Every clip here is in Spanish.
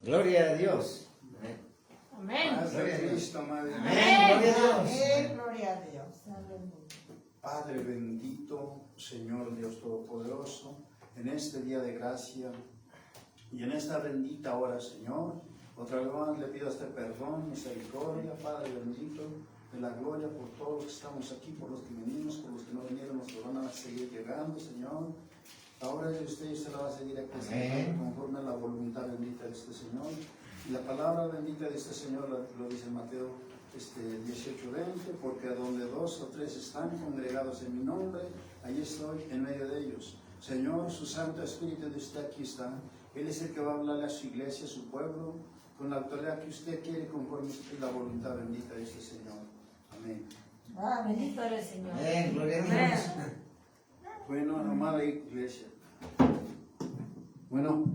Gloria a Dios. Amén. Paz de Cristo, Madre. Amén. Gloria a Dios. Amén, gloria a Dios. Padre bendito, Señor Dios Todopoderoso, en este día de gracia y en esta bendita hora, Señor, otra vez más le pido este perdón, misericordia, Padre bendito, de la gloria por todos los que estamos aquí, por los que venimos, por los que no vinieron, los que van a seguir llegando, Señor. La obra de usted la va a seguir aquí, Señor, conforme a la voluntad bendita de este Señor. Y la palabra bendita de este Señor lo dice Mateo 18:20, porque donde 2 o 3 están congregados en mi nombre, ahí estoy en medio de ellos. Señor, su Santo Espíritu de usted aquí está. Él es el que va a hablarle a su iglesia, a su pueblo, con la autoridad que usted quiere, conforme a la voluntad bendita de este Señor. Amén. Bendito eres, Señor. Amén. Gloria a Dios. Bueno, amada iglesia. Bueno,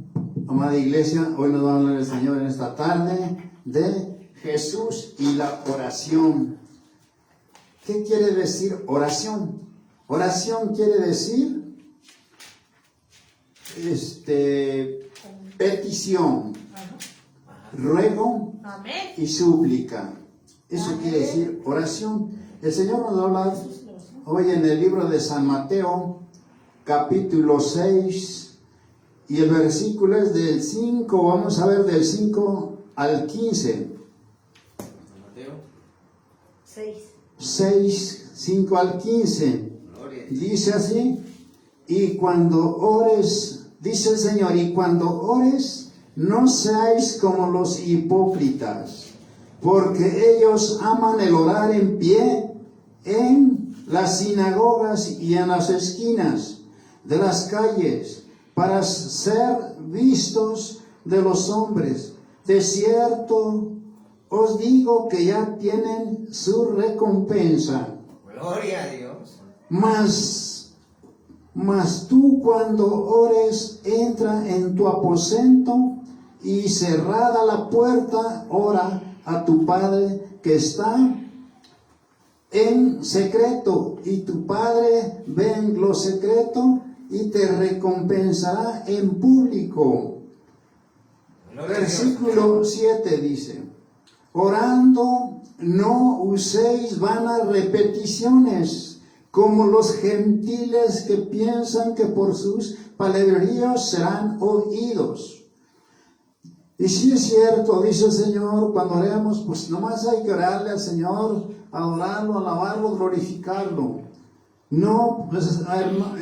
amada iglesia, hoy nos va a hablar el Señor en esta tarde de Jesús y la oración. ¿Qué quiere decir oración? Oración quiere decir petición, ruego y súplica. Eso quiere decir oración. El Señor nos habla hoy en el libro de San Mateo, capítulo 6, y el versículo es del 5, vamos a ver del 5 al 15. Mateo 6, 5 al 15. Gloria a Dios. Dice así, y cuando ores, dice el Señor, y cuando ores, no seáis como los hipócritas, porque ellos aman el orar en pie en las sinagogas y en las esquinas de las calles, para ser vistos de los hombres. De cierto os digo que ya tienen su recompensa. Gloria a Dios. Mas tú cuando ores, entra en tu aposento y cerrada la puerta, ora a tu Padre que está en secreto, y tu Padre ve en lo secreto y te recompensará en público. Gloria a Dios. Versículo 7 dice, orando no uséis vanas repeticiones, como los gentiles que piensan que por sus palabreríos serán oídos. Y si es cierto, dice el Señor, cuando oremos, pues nomás hay que orarle al Señor, adorarlo, alabarlo, glorificarlo. No, pues,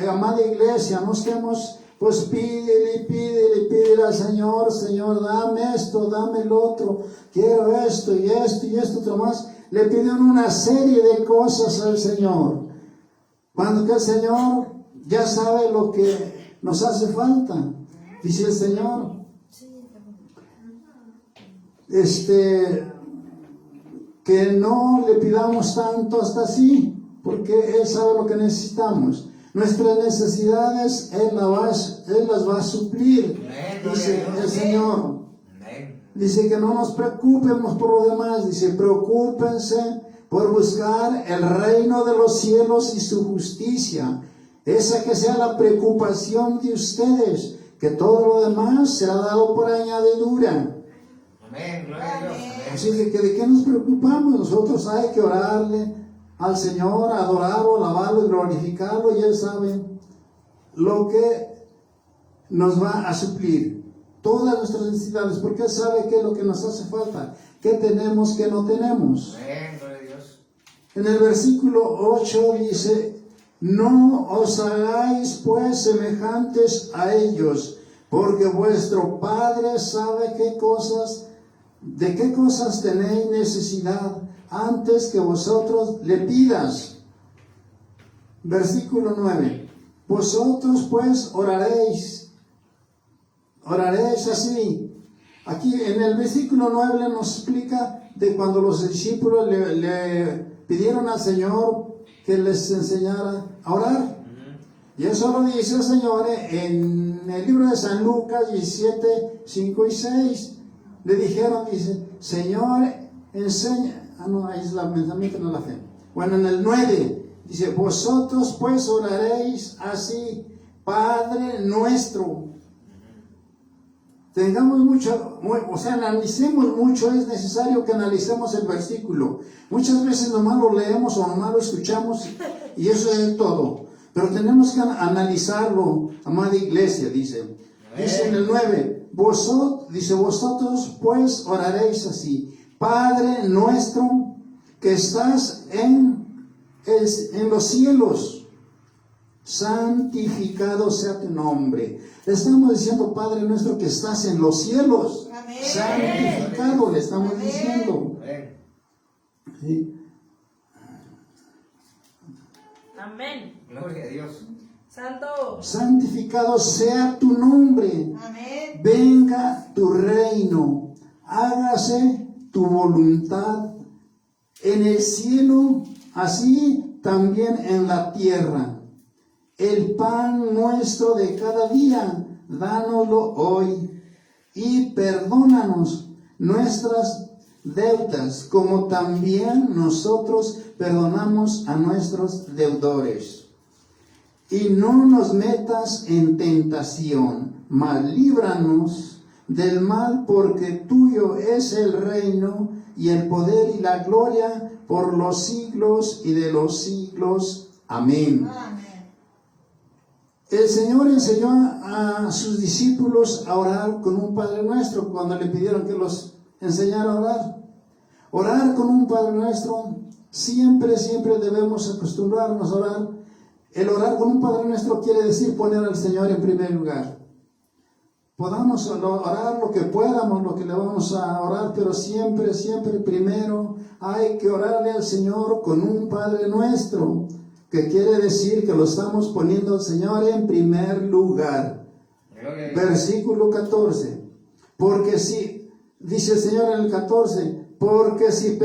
amada iglesia, no estemos, pues pídele al Señor, Señor, dame esto, dame el otro, quiero esto y esto y esto otro más. Le piden una serie de cosas al Señor, cuando que el Señor ya sabe lo que nos hace falta. Dice el Señor, que no le pidamos tanto hasta así, porque Él sabe lo que necesitamos. Nuestras necesidades Él las va a suplir, dice el Señor. Dice que no nos preocupemos por lo demás, dice, preocúpense por buscar el reino de los cielos y su justicia. Esa que sea la preocupación de ustedes, que todo lo demás será dado por añadidura. Amén. Gloria a Dios. Amén. Así que ¿de qué nos preocupamos? Nosotros hay que orarle al Señor, adorarlo, alabarlo y glorificarlo, y Él sabe lo que nos va a suplir todas nuestras necesidades, porque Él sabe qué es lo que nos hace falta, qué tenemos, qué no tenemos. Amén. Gloria a Dios. En el versículo 8 dice, no os hagáis pues semejantes a ellos, porque vuestro Padre sabe de qué cosas tenéis necesidad antes que vosotros le pidas. Versículo 9. Vosotros pues oraréis así. Aquí en el versículo 9 nos explica de cuando los discípulos le pidieron al Señor que les enseñara a orar. Y eso lo dice el Señor en el libro de San Lucas 17, 5 y 6. Le dijeron, dice, Señor, enseña. Ahí es la pensamiento, no la fe. Bueno, en el 9 dice, vosotros pues oraréis así, Padre nuestro. tengamos mucho, analicemos mucho, es necesario que analicemos el versículo. Muchas veces nomás lo leemos o nomás lo escuchamos y eso es todo. Pero tenemos que analizarlo, amada iglesia, dice. Dice en el 9, vosotros pues oraréis así: Padre nuestro que estás en los cielos, santificado sea tu nombre. Le estamos diciendo, Padre nuestro que estás en los cielos, Amén. santificado, le estamos Amén. diciendo. Amén. ¿Sí? Amén. Gloria a Dios. Santo. Santificado sea tu nombre. Amén. Venga tu reino, hágase tu voluntad en el cielo, así también en la tierra. El pan nuestro de cada día, dánoslo hoy, y perdónanos nuestras deudas, como también nosotros perdonamos a nuestros deudores. Y no nos metas en tentación, mas líbranos del mal, porque tuyo es el reino y el poder y la gloria por los siglos y de los siglos. Amén. Amén. El Señor enseñó a sus discípulos a orar con un Padre Nuestro cuando le pidieron que los enseñara a orar. Orar con un Padre Nuestro, siempre debemos acostumbrarnos a orar. El orar con un Padre Nuestro quiere decir poner al Señor en primer lugar. Podamos orar lo que podamos, lo que le vamos a orar, pero siempre primero hay que orarle al Señor con un Padre Nuestro, que quiere decir que lo estamos poniendo al Señor en primer lugar. Gloria a Dios. Versículo 14. Porque si, dice el Señor en el 14, porque si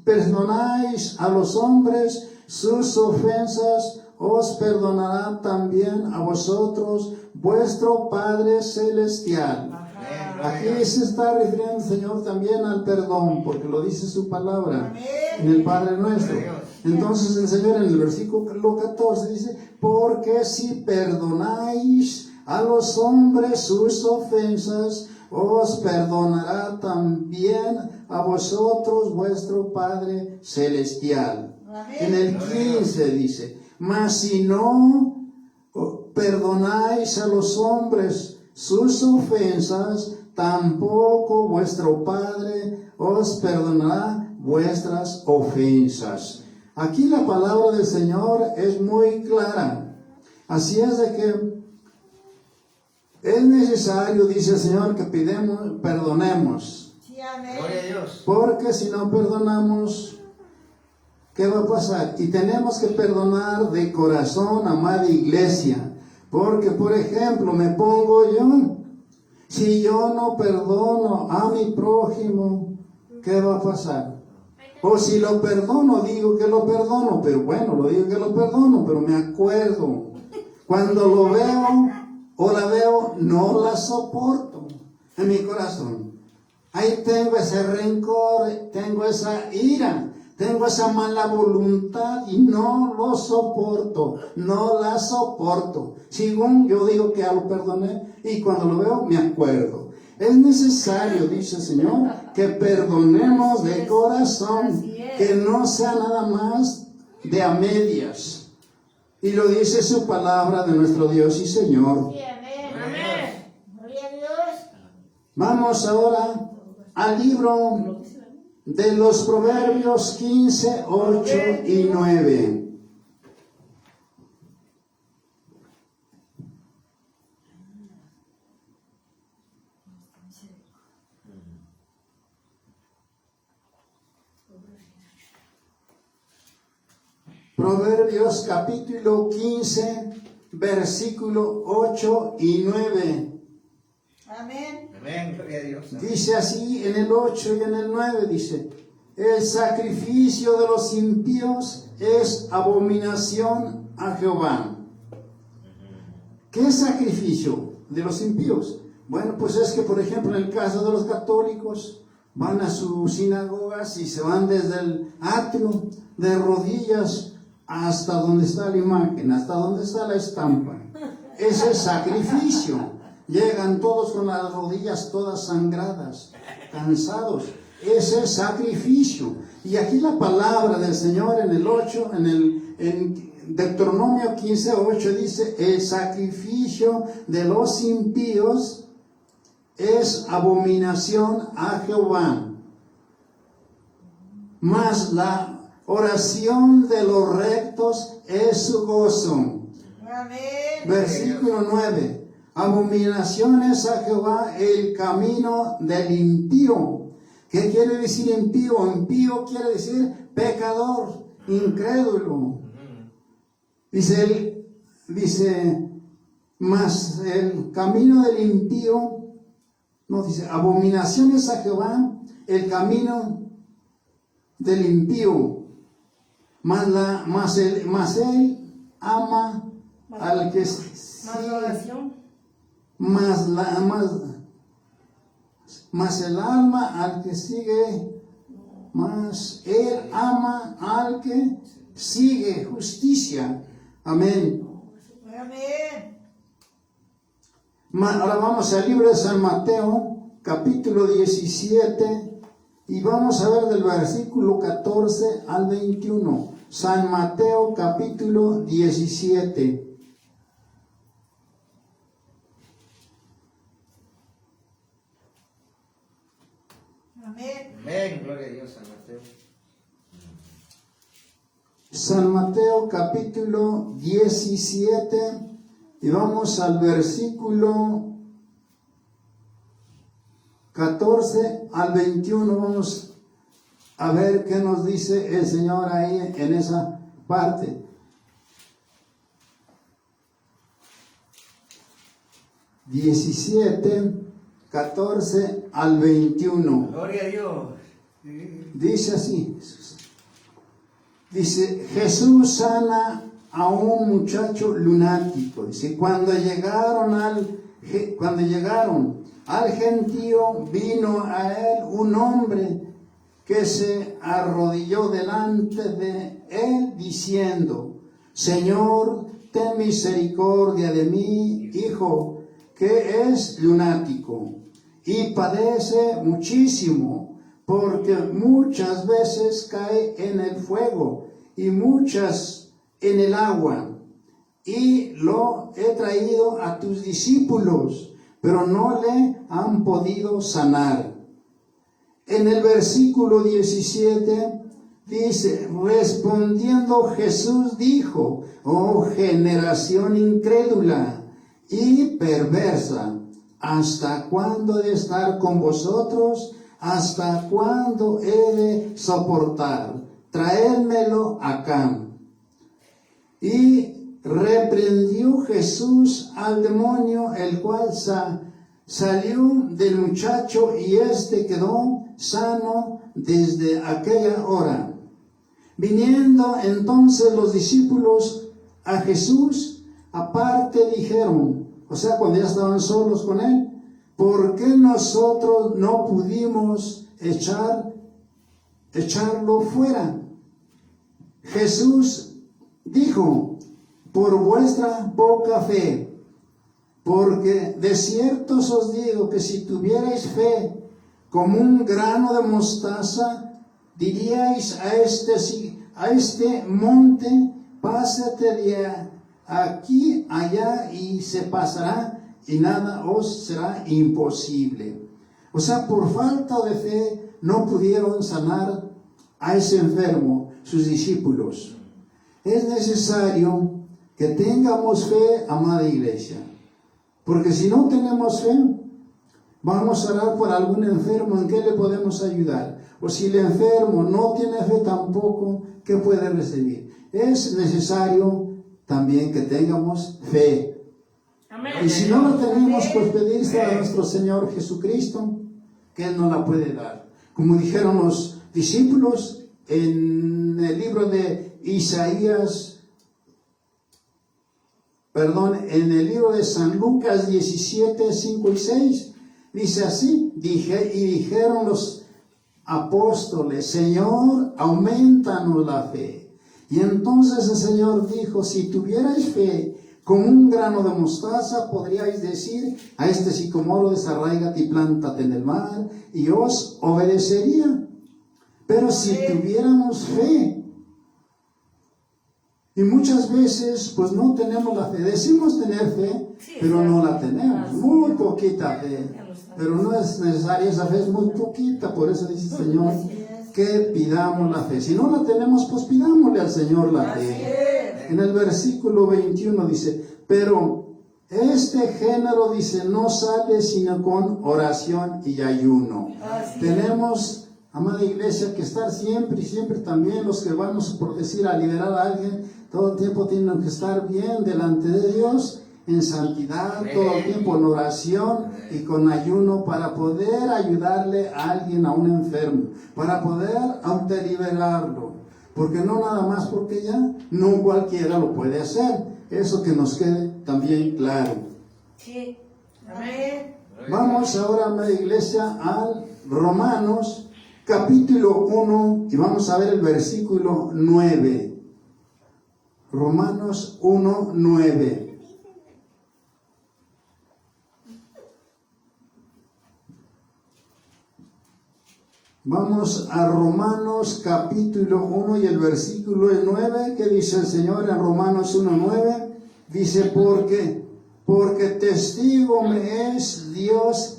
perdonáis a los hombres sus ofensas, os perdonará también a vosotros vuestro Padre Celestial. Amén. Gloria a Aquí Dios. se está refiriendo el Señor también al perdón, porque lo dice su palabra Amén. en el Padre Nuestro. Gloria a Dios. Entonces el Señor en el versículo 14 dice, porque si perdonáis a los hombres sus ofensas, os perdonará también a vosotros vuestro Padre Celestial. Amén. En el 15 dice, mas si no perdonáis a los hombres sus ofensas, tampoco vuestro Padre os perdonará vuestras ofensas. Aquí la palabra del Señor es muy clara. Así es de que es necesario, dice el Señor, que perdonemos. Sí, amén. Gloria a Dios. Porque si no perdonamos, ¿qué va a pasar? Y tenemos que perdonar de corazón, amada iglesia. Porque, por ejemplo, me pongo yo, si yo no perdono a mi prójimo, ¿qué va a pasar? O si lo perdono, digo que lo perdono, pero bueno, lo digo que lo perdono, pero me acuerdo. Cuando lo veo o la veo, no la soporto en mi corazón. Ahí tengo ese rencor, tengo esa ira, tengo esa mala voluntad y no lo soporto, no la soporto. Según yo digo que ya lo perdoné y cuando lo veo me acuerdo. Es necesario, dice el Señor, que perdonemos de corazón, que no sea nada más de a medias. Y lo dice su palabra de nuestro Dios y Señor. Sí, amén. Gloria a Amén. Gloria a Dios. Vamos ahora al libro de los Proverbios 15, 8 y 9. Proverbios capítulo 15, versículo 8 y 9. Amén. Amén. Gloria a Dios. Dice así en el 8 y en el 9, dice, el sacrificio de los impíos es abominación a Jehová. ¿Qué sacrificio de los impíos? Bueno, pues es que, por ejemplo, en el caso de los católicos, van a sus sinagogas y se van desde el atrio de rodillas hasta donde está la imagen, hasta donde está la estampa. Ese es sacrificio. llegan todos con las rodillas todas sangradas, cansados. Ese es sacrificio. Y aquí la palabra del Señor en el 8, en Deuteronomio 15:8 dice: el sacrificio de los impíos es abominación a Jehová, mas la oración de los rectos es su gozo. Amén. Versículo 9. Abominaciones a Jehová el camino del impío. ¿Qué quiere decir impío? Impío quiere decir pecador, incrédulo. Dice, mas el camino del impío, no dice, abominaciones a Jehová el camino del impío, mas él ama al que Más oración. mas el alma al que sigue, mas él ama al que sigue justicia. Amén. Amén. Ahora vamos al libro de San Mateo, capítulo 17, y vamos a ver del versículo 14 al 21. San Mateo, capítulo 17. Amén. Amén. Gloria a Dios, San Mateo. San Mateo capítulo 17 y vamos al versículo 14 al 21. Vamos a ver qué nos dice el Señor ahí en esa parte. 17, 14 al 21. Gloria a Dios. Dice así. Dice, Jesús sana a un muchacho lunático. Dice, cuando llegaron al gentío, vino a él un hombre que se arrodilló delante de él diciendo: Señor, ten misericordia de mi hijo, que es lunático y padece muchísimo, porque muchas veces cae en el fuego y muchas en el agua. Y lo he traído a tus discípulos, pero no le han podido sanar. En el versículo 17 dice, respondiendo Jesús dijo: oh generación incrédula y perversa, ¿hasta cuándo he de estar con vosotros? ¿Hasta cuándo he de soportar? Traédmelo acá. Y reprendió Jesús al demonio, el cual salió del muchacho, y éste quedó sano desde aquella hora. Viniendo entonces los discípulos a Jesús aparte, dijeron, o sea, cuando ya estaban solos con él: ¿por qué nosotros no pudimos echarlo fuera? Jesús dijo: por vuestra poca fe, porque de cierto os digo que si tuvierais fe como un grano de mostaza, diríais a este monte: pásate de aquí allá, y se pasará, y nada os será imposible. O sea, por falta de fe no pudieron sanar a ese enfermo, sus discípulos. Es necesario que tengamos fe, amada iglesia, porque si no tenemos fe, vamos a orar por algún enfermo, ¿en qué le podemos ayudar? O si el enfermo no tiene fe tampoco, ¿qué puede recibir? Es necesario también que tengamos fe. Amén. Y si no la tenemos, pues pedirse a nuestro Señor Jesucristo, que Él nos la puede dar. Como dijeron los discípulos en el libro de en el libro de San Lucas 17, 5 y 6, dice así: dijeron los apóstoles: Señor, aumentanos la fe. Y entonces el Señor dijo: si tuvierais fe Como un grano de mostaza podríais decir a este sicomoro, desarráigate y plántate en el mar, y os obedecería. Pero si tuviéramos fe, y muchas veces pues no tenemos la fe, decimos tener fe, Sí, pero exacto. no la tenemos, Así muy es. poquita fe, Ya lo sabes. pero no es necesaria, esa fe es muy poquita, por eso dice el Señor que pidamos la fe. Si no la tenemos, pues pidámosle al Señor la Así fe. es. En el versículo 21 dice, pero este género dice, no sale sino con oración y ayuno. Así es. Tenemos, amada iglesia, que estar siempre y siempre también los que vamos, por decir, a liberar a alguien, todo el tiempo tienen que estar bien delante de Dios, en santidad, todo el tiempo en oración y con ayuno para poder ayudarle a alguien, a un enfermo, para poder autoliberarlo. Porque no nada más porque ya no cualquiera lo puede hacer. Eso que nos quede también claro. Sí. Amén. Vamos ahora, amada iglesia, al Romanos capítulo 1 y vamos a ver el versículo 9. Romanos 1, 9. Vamos a Romanos capítulo 1 y el versículo 9, que dice el Señor en Romanos 1, 9, dice, porque testigo me es Dios,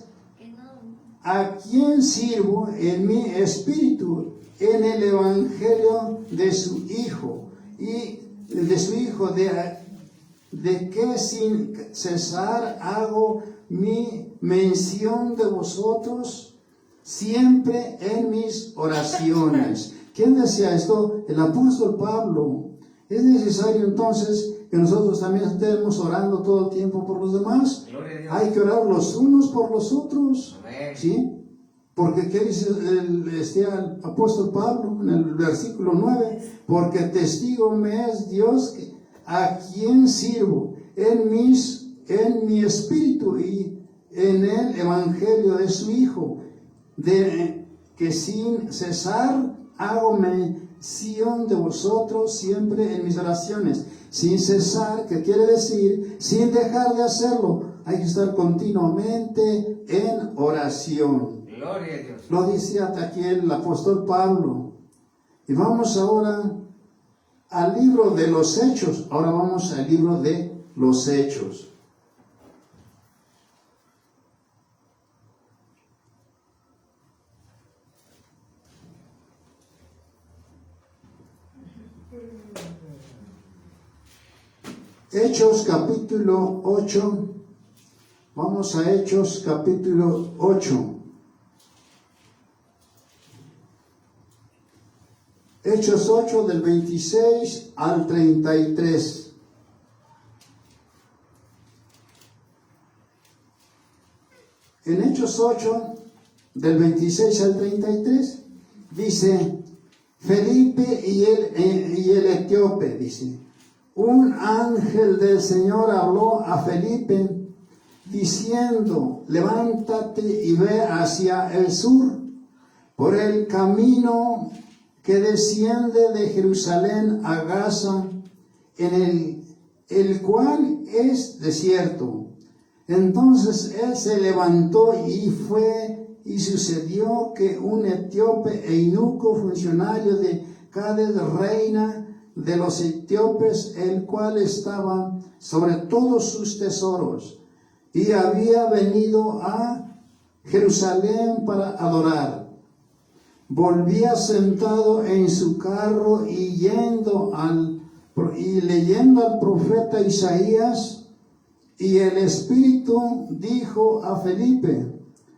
a quien sirvo en mi espíritu, en el evangelio de su Hijo, y de su Hijo, de que sin cesar hago mi mención de vosotros, siempre en mis oraciones. ¿Quién decía esto? El apóstol Pablo. Es necesario entonces que nosotros también estemos orando todo el tiempo por los demás. Gloria a Dios. Hay que orar los unos por los otros. Amén. ¿Sí? Porque ¿qué dice el apóstol Pablo en el versículo 9? Porque testigo me es Dios a quien sirvo en mi espíritu y en el evangelio de su Hijo, de que sin cesar hago mención de vosotros siempre en mis oraciones. Sin cesar, que quiere decir sin dejar de hacerlo. Hay que estar continuamente en oración. Gloria a Dios. Lo dice hasta aquí el apóstol Pablo. Y vamos ahora al libro de los Hechos. Ahora vamos al libro de los Hechos. Hechos capítulo 8. Vamos a Hechos capítulo 8. Hechos 8 del 26 al 33. En Hechos 8 del 26 al 33 dice, Felipe y el etíope, dice, un ángel del Señor habló a Felipe diciendo, levántate y ve hacia el sur, por el camino que desciende de Jerusalén a Gaza, en el cual es desierto. Entonces él se levantó y fue, y sucedió que un etíope eunuco, funcionario de Cades, reina de los etíopes, el cual estaba sobre todos sus tesoros, y había venido a Jerusalén para adorar, volvía sentado en su carro y leyendo al profeta Isaías, y el Espíritu dijo a Felipe,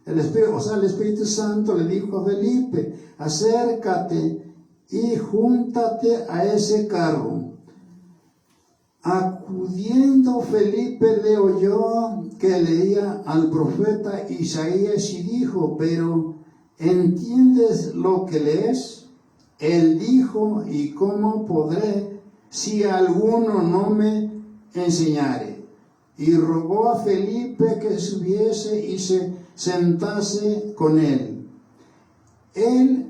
el Espíritu Santo le dijo a Felipe, acércate y júntate a ese carro. Acudiendo Felipe le oyó que leía al profeta Isaías y dijo, pero ¿entiendes lo que lees? Él dijo, ¿y cómo podré si alguno no me enseñare? Y rogó a Felipe que subiese y se sentase con él. El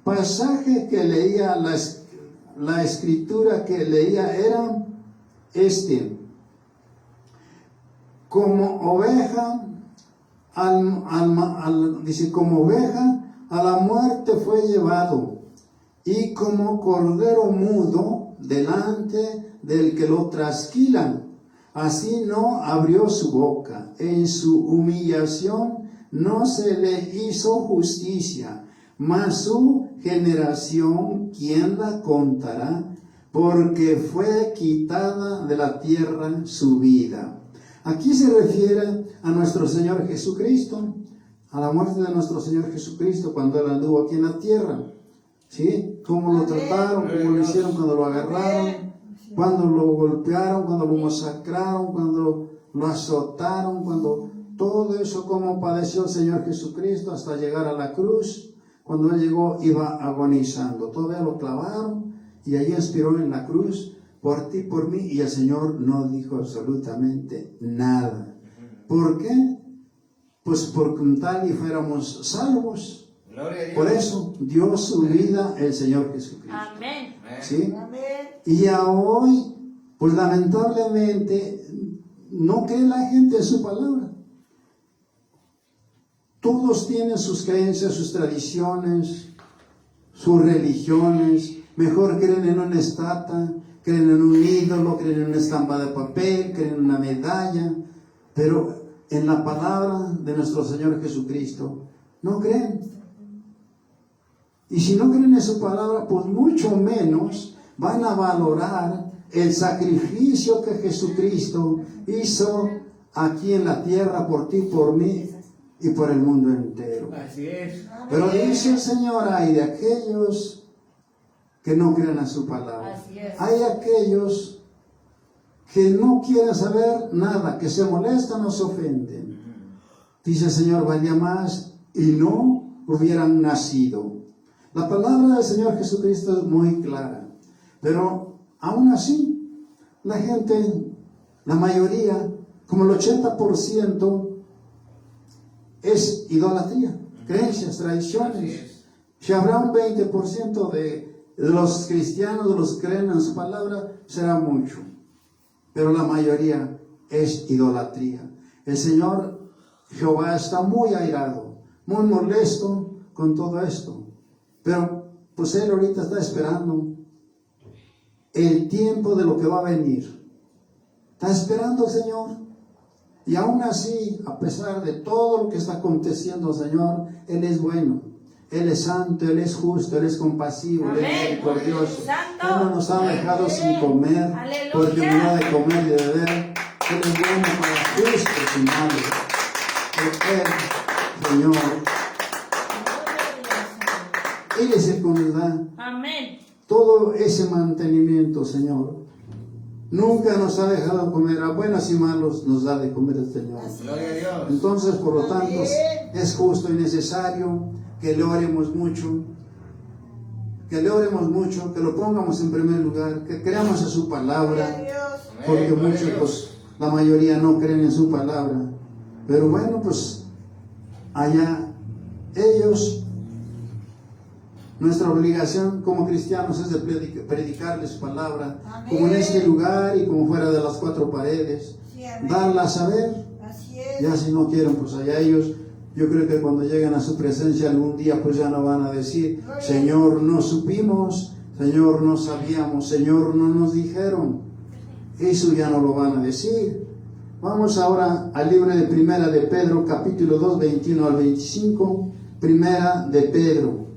pasaje que leía, la escritura que leía era este. como oveja, dice, como oveja a la muerte fue llevado, y como cordero mudo delante del que lo trasquilan, así no abrió su boca. En su humillación no se le hizo justicia, mas su generación, ¿quién la contará? Porque fue quitada de la tierra su vida. Aquí se refiere a nuestro Señor Jesucristo, a la muerte de nuestro Señor Jesucristo cuando Él anduvo aquí en la tierra. ¿Sí? Cómo lo trataron, cómo lo hicieron cuando lo agarraron, cuando lo golpearon, cuando lo masacraron, cuando lo azotaron, cuando todo eso, cómo padeció el Señor Jesucristo hasta llegar a la cruz. Cuando Él llegó iba agonizando, todavía lo clavaron y allí expiró en la cruz por ti, por mí, y el Señor no dijo absolutamente nada. ¿Por qué? Pues por tal y fuéramos salvos. Gloria a Dios. Por eso dio su vida el Señor Jesucristo. Amén. ¿Sí? Amén. Y a hoy, pues lamentablemente, no cree la gente en su palabra. Todos tienen sus creencias, sus tradiciones, sus religiones. Mejor creen en una estatua, creen en un ídolo, creen en una estampa de papel, creen en una medalla. Pero en la palabra de nuestro Señor Jesucristo no creen. Y si no creen en su palabra, pues mucho menos van a valorar el sacrificio que Jesucristo hizo aquí en la tierra por ti, por mí y por el mundo entero. Así es. Pero dice el Señor, hay de aquellos que no creen en su palabra. Así es. Hay aquellos que no quieren saber nada, que se molestan o se ofenden. Dice el Señor, valía más y no hubieran nacido. La palabra del Señor Jesucristo es muy clara, pero aún así, la gente, la mayoría, como el 80%, es idolatría, creencias, tradiciones. Si habrá un 20% de los cristianos, de los que creen en su palabra, será mucho, pero la mayoría es idolatría. El Señor Jehová está muy airado, muy molesto con todo esto. Pero pues Él ahorita está esperando el tiempo de lo que va a venir. Está esperando el Señor. Y aún así, a pesar de todo lo que está aconteciendo, Señor, Él es bueno. Él es santo, Él es justo, Él es compasivo, Él es misericordioso. Él no nos ha dejado sin comer, porque no ha de comer y de beber. Él es bueno para justos y malos. Él, Señor, Él es el que nos da Amén. todo ese mantenimiento, Señor. Nunca nos ha dejado comer, a buenos y malos nos da de comer el Señor. Gloria a Dios. Entonces, por lo tanto, es justo y necesario que le oremos mucho, que lo pongamos en primer lugar, que creamos en su palabra, porque muchos, pues, la mayoría no creen en su palabra. Pero bueno, pues, allá ellos. Nuestra obligación como cristianos es de predicarles su palabra, como en este lugar y como fuera de las cuatro paredes, darla a saber. Ya si no quieren, pues allá ellos, yo creo que cuando lleguen a su presencia algún día, pues ya no van a decir, Señor, no supimos, Señor, no sabíamos, Señor, no nos dijeron. Eso ya no lo van a decir. Vamos ahora al libro de Primera de Pedro, capítulo 2, 21 al 25. Primera de Pedro.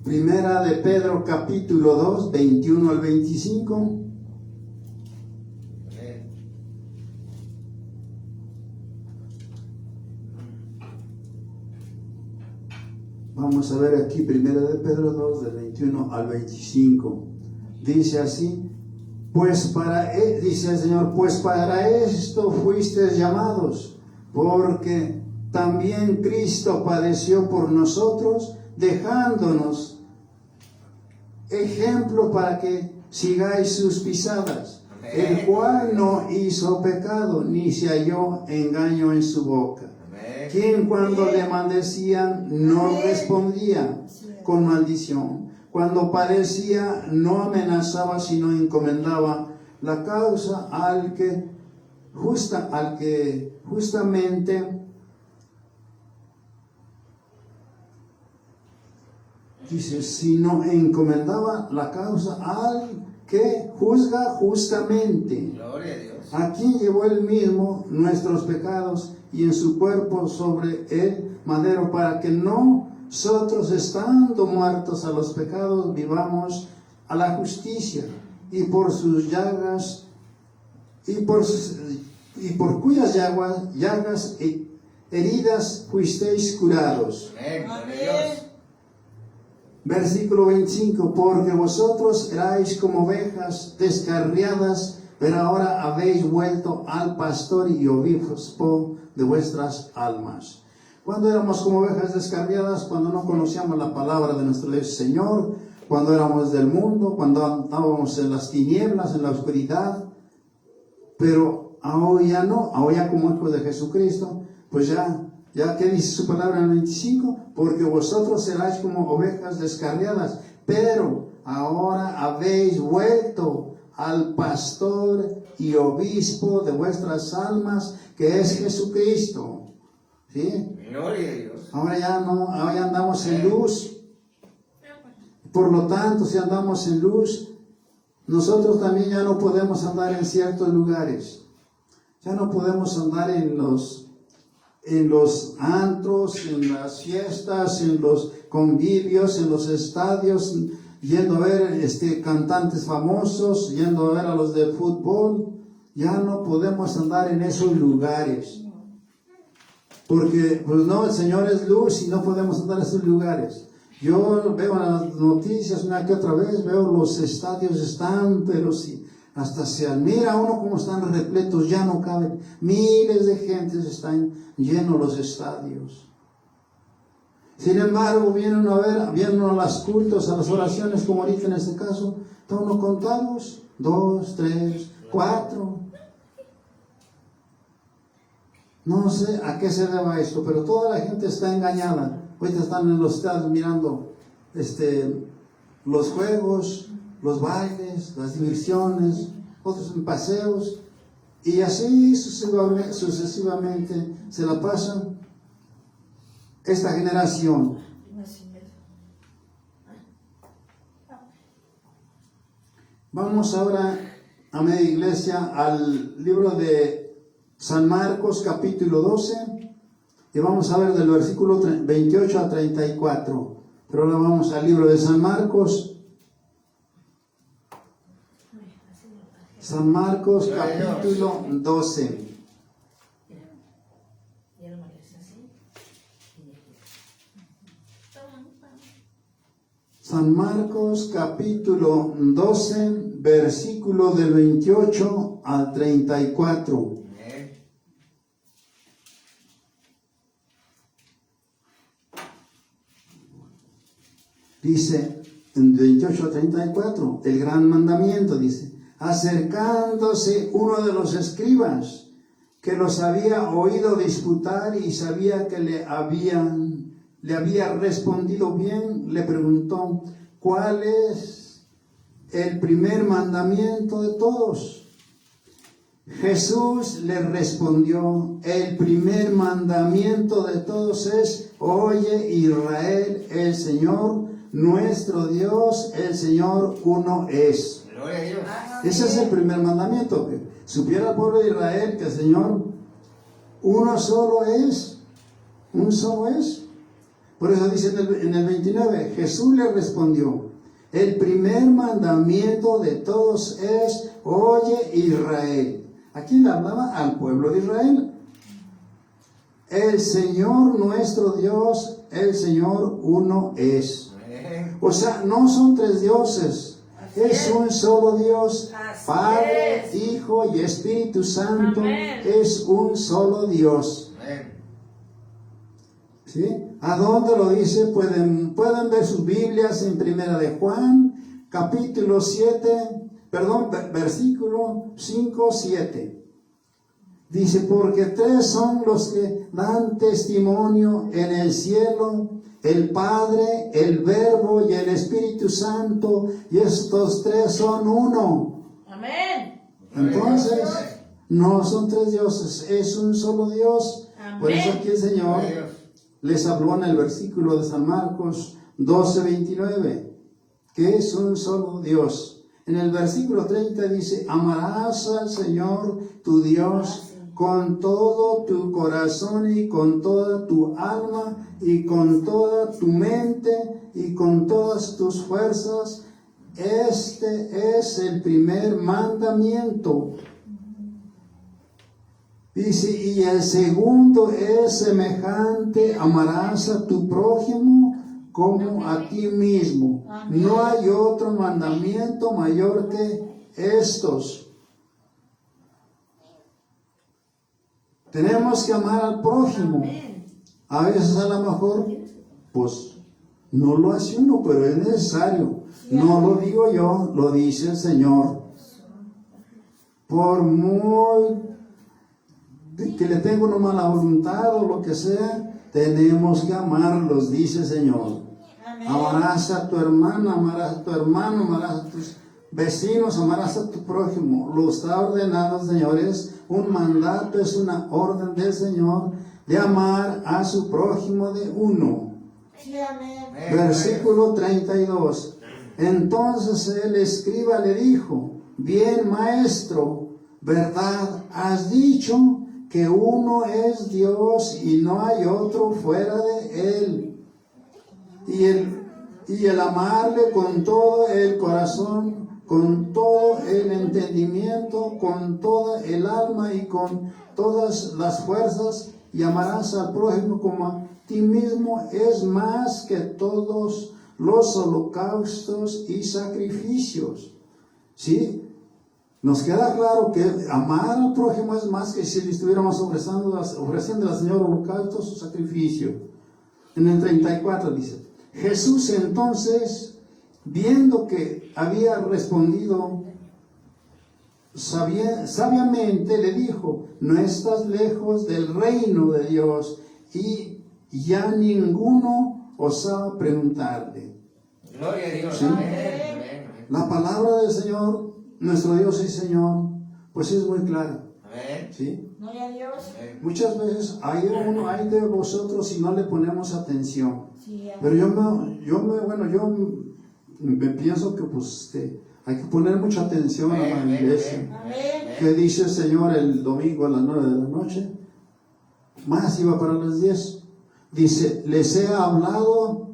Primera de Pedro, capítulo 2, 21 al 25. Vamos a ver aquí, Primera de Pedro 2, del 21 al 25. Dice así, dice el Señor, pues para esto fuisteis llamados, porque también Cristo padeció por nosotros, dejándonos ejemplo para que sigáis sus pisadas. el cual no hizo pecado, ni se halló engaño en su boca. Amén. Quien cuando le maldecían no respondía con maldición. Cuando padecía no amenazaba, sino encomendaba la causa al que justamente dice, sino encomendaba la causa al que juzga justamente, Gloria a Dios. a quien llevó él mismo nuestros pecados y en su cuerpo sobre el madero, para que nosotros, estando muertos a los pecados, vivamos a la justicia, y por sus llagas, y por cuyas llagas heridas fuisteis curados. Amén. Gloria a Dios. Versículo 25, porque vosotros erais como ovejas descarriadas, pero ahora habéis vuelto al pastor y obispo de vuestras almas. Cuando éramos como ovejas descarriadas, cuando no conocíamos la palabra de nuestro Dios Señor, cuando éramos del mundo, cuando andábamos en las tinieblas, en la oscuridad, pero ahora ya no, ahora ya como hijos de Jesucristo, pues ya que dice su palabra en el 25, porque vosotros seráis como ovejas descarriadas, pero ahora habéis vuelto al pastor y obispo de vuestras almas, que es Jesucristo. ¿Sí? Gloria a Dios. Ahora ya no, ahora ya andamos en luz. Por lo tanto, si andamos en luz, nosotros también ya no podemos andar en ciertos lugares. Ya no podemos andar en los antros, en las fiestas, en los convivios, en los estadios, yendo a ver cantantes famosos, yendo a ver a los del fútbol. Ya no podemos andar en esos lugares. Porque, pues no, el Señor es luz y no podemos andar en esos lugares. Yo veo las noticias una que otra vez, veo los estadios están, pero sí, hasta se admira uno cómo están repletos, ya no caben. Miles de gentes están llenos los estadios. Sin embargo, vienen a las cultos, a las oraciones, como ahorita en este caso, está uno contados, 2, 3, 4. No sé a qué se deba esto, pero toda la gente está engañada. Ahorita están en los estadios mirando los juegos, los bailes, las diversiones, otros en paseos, y así sucesivamente se la pasan esta generación. Vamos ahora, a media iglesia, al libro de San Marcos, capítulo 12, y vamos a ver del versículo 28 a 34. Pero ahora vamos al libro de San Marcos. San Marcos, capítulo 12. San Marcos, capítulo 12, versículo del 28 al 34. Dice en 28 a 34, el gran mandamiento, dice, acercándose uno de los escribas que los había oído disputar y sabía que le había respondido bien, le preguntó, ¿cuál es el primer mandamiento de todos? Jesús le respondió, el primer mandamiento de todos es, oye Israel, el Señor nuestro Dios, el Señor uno es. Gloria a Dios. Ese es el primer mandamiento, que supiera el pueblo de Israel que el Señor uno solo es, un solo es. Por eso dice en el 29, Jesús le respondió, el primer mandamiento de todos es, oye Israel. ¿A quién le hablaba? Al pueblo de Israel. El Señor nuestro Dios, el Señor uno es. O sea, no son tres dioses, es un solo Dios, Padre, Hijo y Espíritu Santo, es un solo Dios. ¿Sí? ¿A dónde lo dice? Pueden ver sus Biblias en Primera de Juan, capítulo 7, versículo 5, 7. Dice, porque tres son los que dan testimonio en el cielo, el Padre, el Verbo y el Espíritu Santo, y estos tres son uno. Amén. Entonces, no son tres dioses, es un solo Dios. Por eso aquí el Señor les habló en el versículo de San Marcos 12:29, que es un solo Dios. En el versículo 30 dice, amarás al Señor tu Dios con todo tu corazón y con toda tu alma y con toda tu mente y con todas tus fuerzas. Este es el primer mandamiento. Dice, y el segundo es semejante, amarás a tu prójimo como a ti mismo. No hay otro mandamiento mayor que estos. Tenemos que amar al prójimo. A veces a lo mejor, pues, no lo hace uno, pero es necesario. No lo digo yo, lo dice el Señor. Por muy que le tenga una mala voluntad o lo que sea, tenemos que amarlos, dice el Señor. Amarás a tu hermana, amarás a tu hermano, amarás a tus vecinos, amarás a tu prójimo. Lo está ordenado, Señor, es un mandato, es una orden del Señor de amar a su prójimo de uno. Sí, amén. Versículo 32. Entonces el escriba le dijo, bien, maestro, ¿verdad has dicho que uno es Dios y no hay otro fuera de él? Y el amarle con todo el corazón, con todo el entendimiento, con toda el alma y con todas las fuerzas, y amarás al prójimo como a ti mismo, es más que todos los holocaustos y sacrificios. ¿Sí? Nos queda claro que amar al prójimo es más que si le estuviéramos ofreciendo al Señor holocaustos o sacrificio. En el 34 dice, Jesús entonces, viendo que había respondido sabiamente, le dijo, no estás lejos del reino de Dios, y ya ninguno osaba preguntarle. Gloria a Dios. ¿Sí? Amén. La palabra del Señor, nuestro Dios y Señor, pues es muy clara. Amén. ¿Sí? Gloria a Dios. Muchas veces hay de vosotros y no le ponemos atención. Sí, amén. Pero yo me pienso que pues hay que poner mucha atención a la iglesia. Amén. ¿Qué dice el Señor el domingo a las 9 de la noche? Más iba para las 10. Dice, les he hablado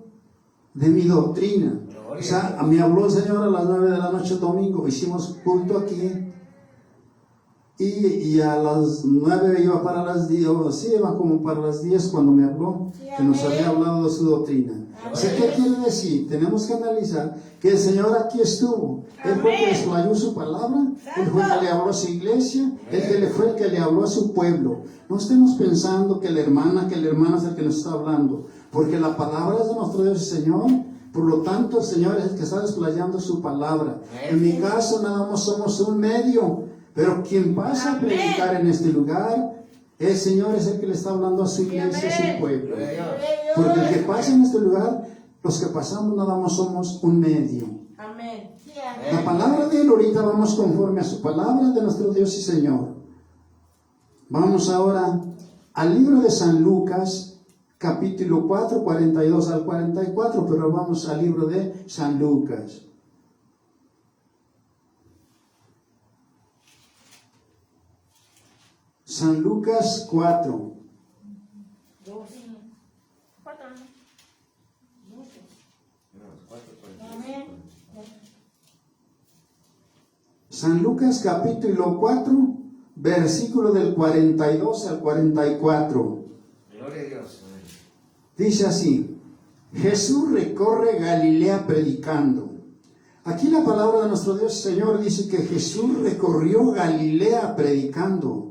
de mi doctrina. O sea, me habló el Señor a las 9 de la noche el domingo. Hicimos culto aquí. Y a las 9 iba para las 10, sí, iba como para las 10 cuando me habló, que nos había hablado de su doctrina. O sea, ¿qué quiere decir? Tenemos que analizar que el Señor aquí estuvo. Él fue el que explayó su palabra, Él fue el que le habló a su iglesia, Él fue el que le habló a su pueblo. No estemos pensando que el hermano es el que nos está hablando, porque la palabra es de nuestro Dios y Señor. Por lo tanto, el Señor es el que está desplayando su palabra. En mi caso, nada más somos un medio. Pero quien pasa a predicar en este lugar, el Señor es el que le está hablando a su iglesia, a su pueblo. Porque el que pasa en este lugar, los que pasamos nada más somos un medio. Amén. Sí, amén. La palabra de Él ahorita vamos conforme a su palabra de nuestro Dios y Señor. Vamos ahora al libro de San Lucas, capítulo 4, 42 al 44, pero vamos al libro de San Lucas. San Lucas 4. Amén. San Lucas capítulo 4, versículo del 42 al 44. Gloria a Dios. Dice así, Jesús recorre Galilea predicando. Aquí la palabra de nuestro Dios Señor dice que Jesús recorrió Galilea predicando.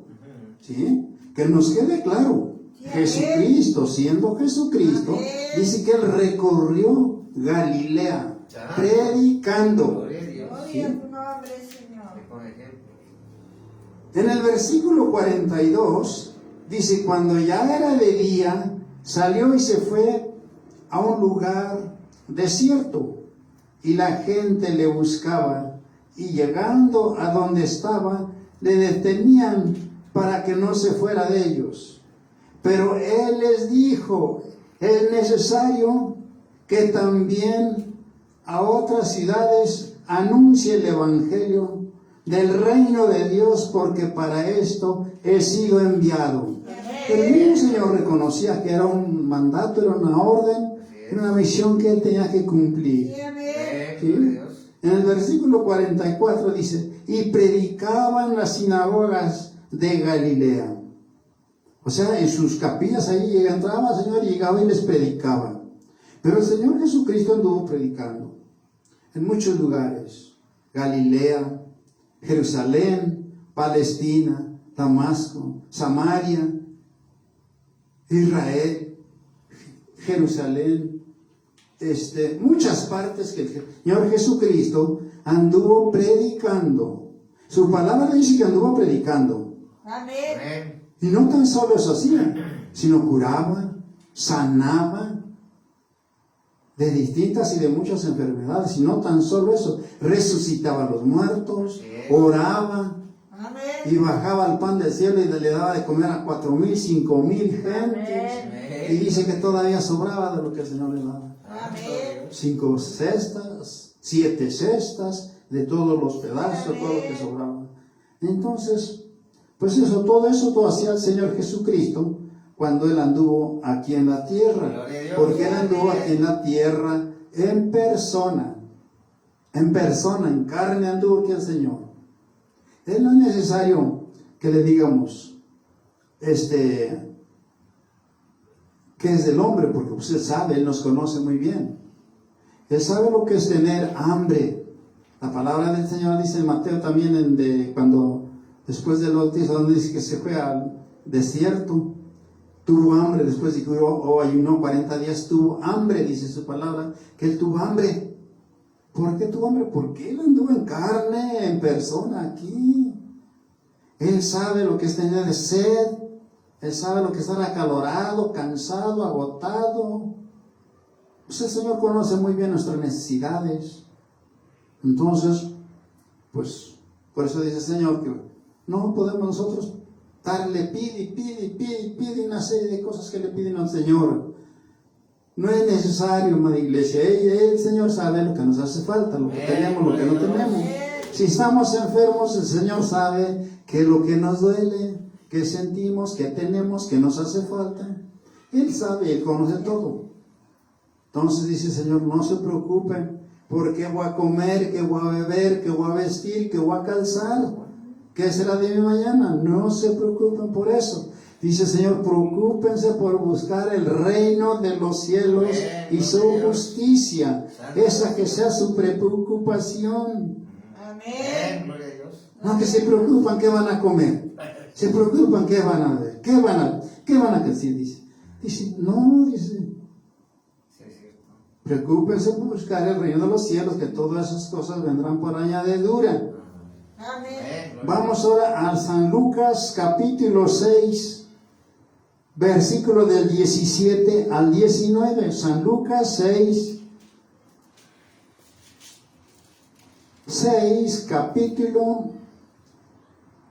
¿Sí? Que nos quede claro, Jesucristo, siendo Jesucristo, dice que Él recorrió Galilea predicando. Gloria a Dios. Gloria a tu nombre, Señor. En el versículo 42 dice, cuando ya era de día, salió y se fue a un lugar desierto, y la gente le buscaba, y llegando a donde estaba, le detenían para que no se fuera de ellos. Pero él les dijo, es necesario que también a otras ciudades anuncie el evangelio del reino de Dios, porque para esto he sido enviado. El mismo Señor reconocía que era un mandato, era una orden, era una misión que él tenía que cumplir. ¿Sí? En el versículo 44 dice, y predicaban las sinagogas de Galilea. O sea, en sus capillas ahí entraba el Señor, llegaba y les predicaba. Pero el Señor Jesucristo anduvo predicando en muchos lugares: Galilea, Jerusalén, Palestina, Damasco, Samaria, Israel, Jerusalén, muchas partes que el Señor Jesucristo anduvo predicando. Su palabra dice que anduvo predicando. Amén. Y no tan solo eso hacía, sino curaba, sanaba de distintas y de muchas enfermedades. Y no tan solo eso, resucitaba a los muertos, oraba, Amén. y bajaba el pan del cielo y le daba de comer a 4,000, 5,000 gentes. Y dice que todavía sobraba de lo que el Señor le daba. Amén. 5 cestas, 7 cestas, de todos los pedazos, todo lo que sobraba. Entonces, pues todo eso hacía el Señor Jesucristo cuando Él anduvo aquí en la tierra. Porque Él anduvo aquí en la tierra en persona, en carne anduvo aquí el Señor. Él no es necesario que le digamos, que es del hombre, porque usted sabe, Él nos conoce muy bien. Él sabe lo que es tener hambre. La palabra del Señor dice en Mateo también, cuando después del bautizo, donde dice que se fue al desierto, tuvo hambre, después de que ayunó 40 días, tuvo hambre, dice su palabra, que Él tuvo hambre. ¿Por qué tuvo hambre? Porque Él anduvo en carne, en persona aquí. Él sabe lo que es tener sed, Él sabe lo que es estar acalorado, cansado, agotado. Pues el Señor conoce muy bien nuestras necesidades. Entonces, pues, por eso dice el Señor que no podemos nosotros pide una serie de cosas que le piden al Señor. No es necesario, amada iglesia. El Señor sabe lo que nos hace falta, lo que tenemos, lo que no tenemos. Si estamos enfermos, el Señor sabe que lo que nos duele, que sentimos, que tenemos, que nos hace falta. Él sabe, Él conoce todo. Entonces dice el Señor, no se preocupen por qué voy a comer, qué voy a beber, qué voy a vestir, qué voy a calzar, qué será de mi mañana. No se preocupen por eso. Dice el Señor, preocúpense por buscar el reino de los cielos y su justicia. Esa que sea su preocupación. Amén. No que se preocupan qué van a comer. Se preocupan qué van a ver. ¿Qué van a decir? Dice, preocúpense por buscar el reino de los cielos, que todas esas cosas vendrán por añadidura. Amén. Vamos ahora a San Lucas capítulo 6, versículo del 17 al 19. San Lucas 6 capítulo,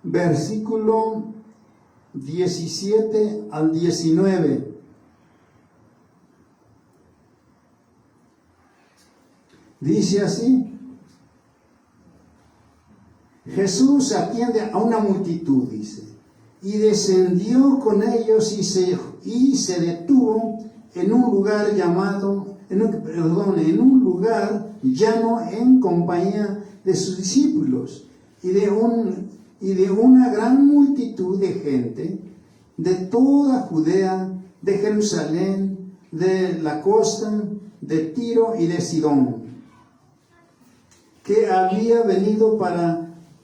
versículo 17 al 19. Dice así: Jesús atiende a una multitud, dice, y descendió con ellos y se detuvo en un lugar en un lugar llano en compañía de sus discípulos y de una gran multitud de gente de toda Judea, de Jerusalén, de la costa, de Tiro y de Sidón, que había venido para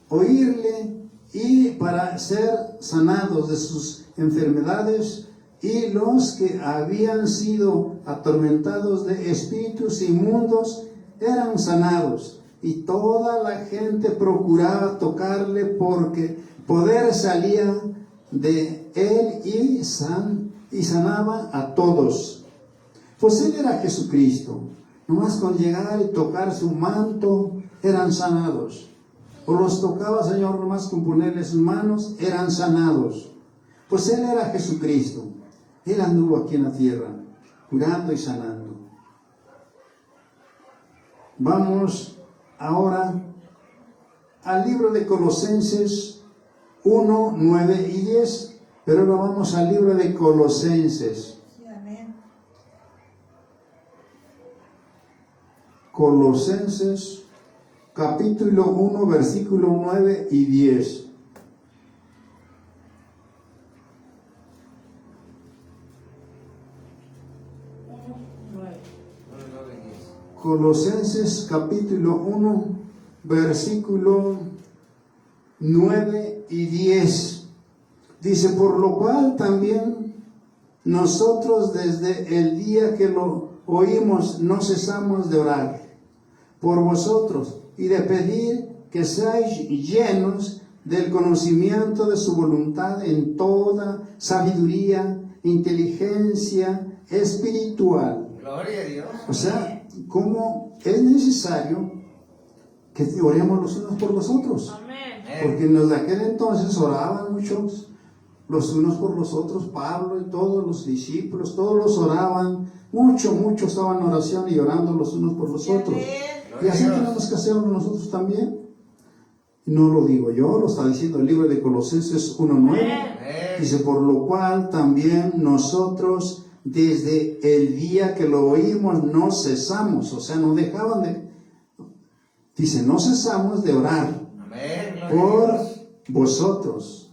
oírle y para ser sanados de sus enfermedades, y los que habían sido atormentados de espíritus inmundos eran sanados, y toda la gente procuraba tocarle porque poder salía de él y sanaba a todos. Pues él era Jesucristo. Nomás con llegar y tocar su manto eran sanados. O los tocaba, Señor, nomás con ponerle sus manos, eran sanados. Pues él era Jesucristo. Él anduvo aquí en la tierra, curando y sanando. Vamos ahora al libro de Colosenses 1, 9 y 10. Pero ahora vamos al libro de Colosenses. Sí, amén. Colosenses capítulo 1, versículo 9 y 10. Colosenses capítulo 1, versículo 9 y 10. Dice, por lo cual también nosotros desde el día que lo oímos no cesamos de orar por vosotros y de pedir que seáis llenos del conocimiento de su voluntad en toda sabiduría, inteligencia espiritual. Gloria a Dios. O sea, como es necesario que oremos los unos por los otros. Amén. Porque en los de aquel entonces oraban muchos, los unos por los otros, Pablo y todos los discípulos, todos los oraban, mucho estaban en oración y orando los unos por los otros. Y así tenemos que hacerlo nosotros también. No lo digo yo, lo está diciendo el libro de Colosenses 1:9. Dice, por lo cual también nosotros desde el día que lo oímos no cesamos, o sea, no dejaban de, dice, no cesamos de orar por vosotros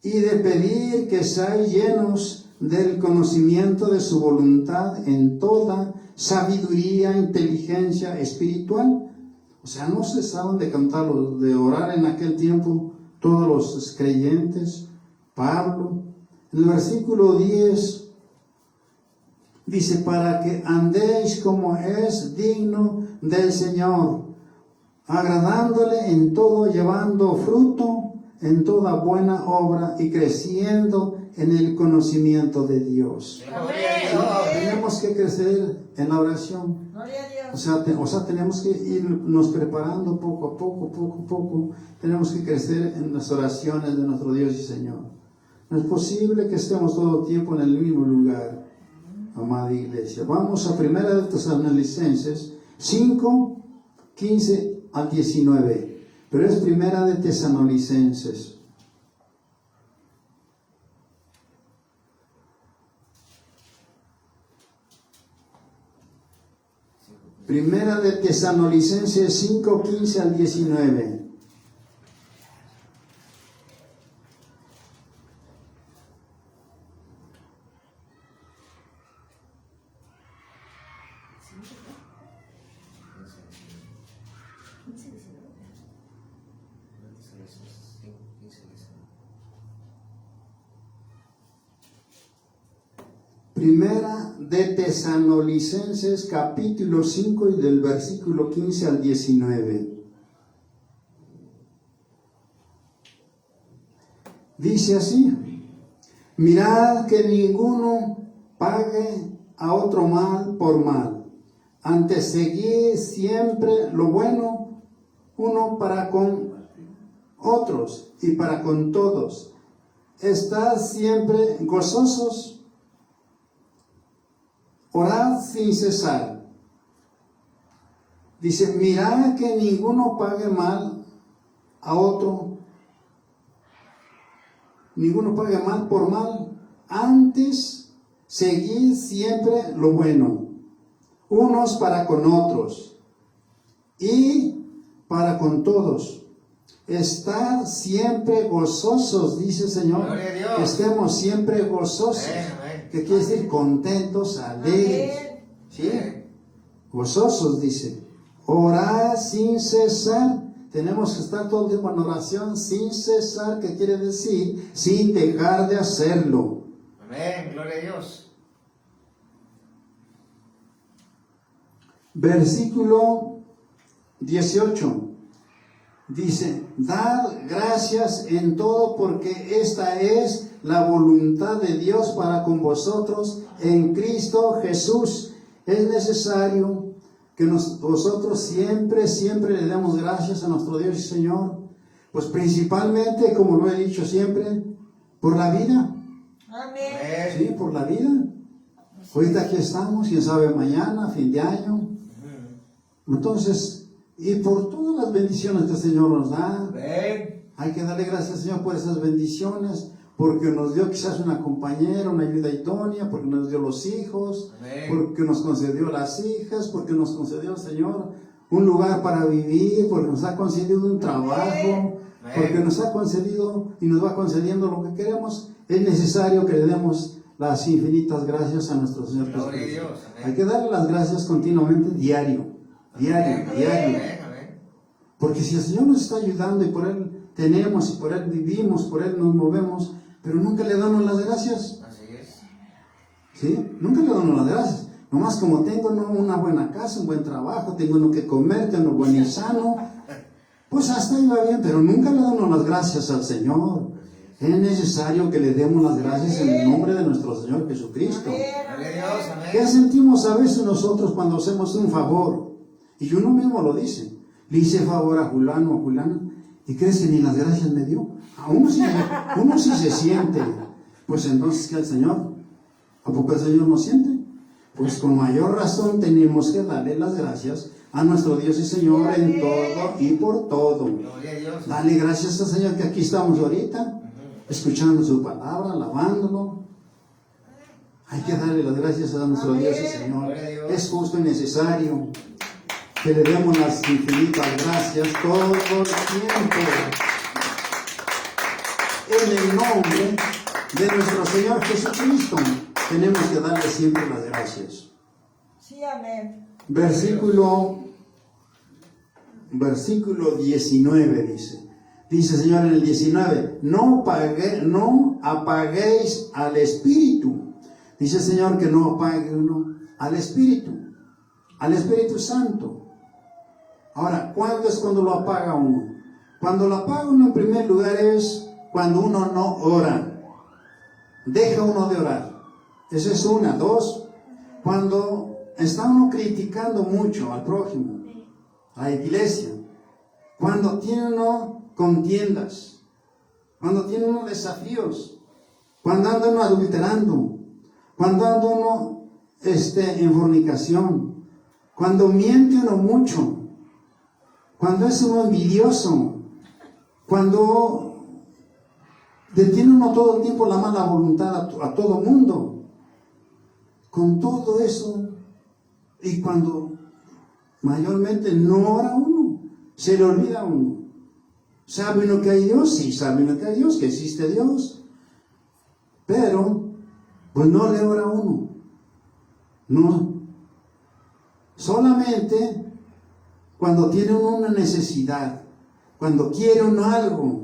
y de pedir que seáis llenos del conocimiento de su voluntad en toda sabiduría, inteligencia espiritual. O sea, no cesaban de cantarlo, de orar en aquel tiempo todos los creyentes. Pablo, en el versículo 10, dice, para que andéis como es digno del Señor, agradándole en todo, llevando fruto en toda buena obra y creciendo en el conocimiento de Dios. Tenemos que crecer en la oración. Gloria a Dios. O sea, tenemos que irnos preparando poco a poco. Tenemos que crecer en las oraciones de nuestro Dios y Señor. No es posible que estemos todo el tiempo en el mismo lugar, amada iglesia. Vamos a 1 de Tesalonicenses 5, 15 al 19. Pero es 1 de Tesalonicenses. Primera de Tesalonicenses 5, 15 al 19. Primera de Tesalonicenses capítulo 5 y del versículo 15 al 19. Dice así: mirad que ninguno pague a otro mal por mal, antes seguid siempre lo bueno uno para con otros y para con todos. Estad siempre gozosos, orad sin cesar. Dice, mirad que ninguno pague mal a otro, ninguno pague mal por mal, antes seguid siempre lo bueno, unos para con otros y para con todos. Estad siempre gozosos, dice el Señor, que estemos siempre gozosos. ¿Qué quiere decir? Contentos, alegres. ¿Sí? Gozosos, dice. Orar sin cesar. Tenemos que estar todo el tiempo en oración sin cesar. ¿Qué quiere decir? Sin dejar de hacerlo. Amén, gloria a Dios. Versículo 18. Dice, dad gracias en todo porque esta es la voluntad de Dios para con vosotros en Cristo Jesús. Es necesario que nosotros siempre le demos gracias a nuestro Dios y Señor, pues principalmente, como lo he dicho siempre, por la vida. Amén. Sí, por la vida. Ahorita aquí estamos, quién sabe mañana, fin de año. Entonces, y por todas las bendiciones que el Señor nos da, hay que darle gracias al Señor por esas bendiciones, porque nos dio quizás una compañera, una ayuda idónea, porque nos dio los hijos, porque nos concedió las hijas, porque nos concedió el Señor un lugar para vivir, porque nos ha concedido un trabajo, porque nos ha concedido y nos va concediendo lo que queremos. Es necesario que le demos las infinitas gracias a nuestro Señor Jesucristo. Hay que darle las gracias continuamente, diario. Porque si el Señor nos está ayudando y por Él tenemos y por Él vivimos, por Él nos movemos, pero nunca le damos las gracias. Así es. ¿Sí? Nunca le damos las gracias. Nomás como tengo una buena casa, un buen trabajo, tengo uno que comer, tengo bueno y sano, pues hasta ahí va bien, pero nunca le damos las gracias al Señor. Es necesario que le demos las gracias en el nombre de nuestro Señor Jesucristo. Gloria a Dios, amén. ¿Qué sentimos a veces nosotros cuando hacemos un favor? Y uno mismo lo dice. Le hice favor a Julano o a Julana, ¿y crees que ni las gracias me dio? A uno sí se siente. Pues entonces, ¿qué el Señor? ¿A poco el Señor no siente? Pues con mayor razón tenemos que darle las gracias a nuestro Dios y Señor en todo y por todo. Gloria a Dios. Dale gracias al Señor que aquí estamos ahorita, escuchando su palabra, alabándolo. Hay que darle las gracias a nuestro Dios y Señor. Es justo y necesario que le demos las infinitas gracias todo el tiempo. En el nombre de nuestro Señor Jesucristo tenemos que darle siempre las gracias. Sí, amén. Versículo 19 dice Señor en el 19, no apaguéis al Espíritu. Dice el Señor que no apague uno al Espíritu Santo. Ahora, ¿cuándo es cuando lo apaga uno? Cuando lo apaga uno en primer lugar es cuando uno no ora. Deja uno de orar. Esa es una. Dos, cuando está uno criticando mucho al prójimo, a la iglesia. Cuando tiene uno contiendas. Cuando tiene uno desafíos. Cuando anda uno adulterando. Cuando anda uno en fornicación. Cuando miente uno mucho. Cuando es uno envidioso. Cuando detiene uno todo el tiempo la mala voluntad a todo mundo. Con todo eso, y cuando mayormente no ora uno, se le olvida uno. ¿Sabe uno que hay Dios? Sí, sabe uno que hay Dios, que existe Dios. Pero, pues no le ora uno. No. Solamente cuando tiene uno una necesidad, cuando quiere uno algo,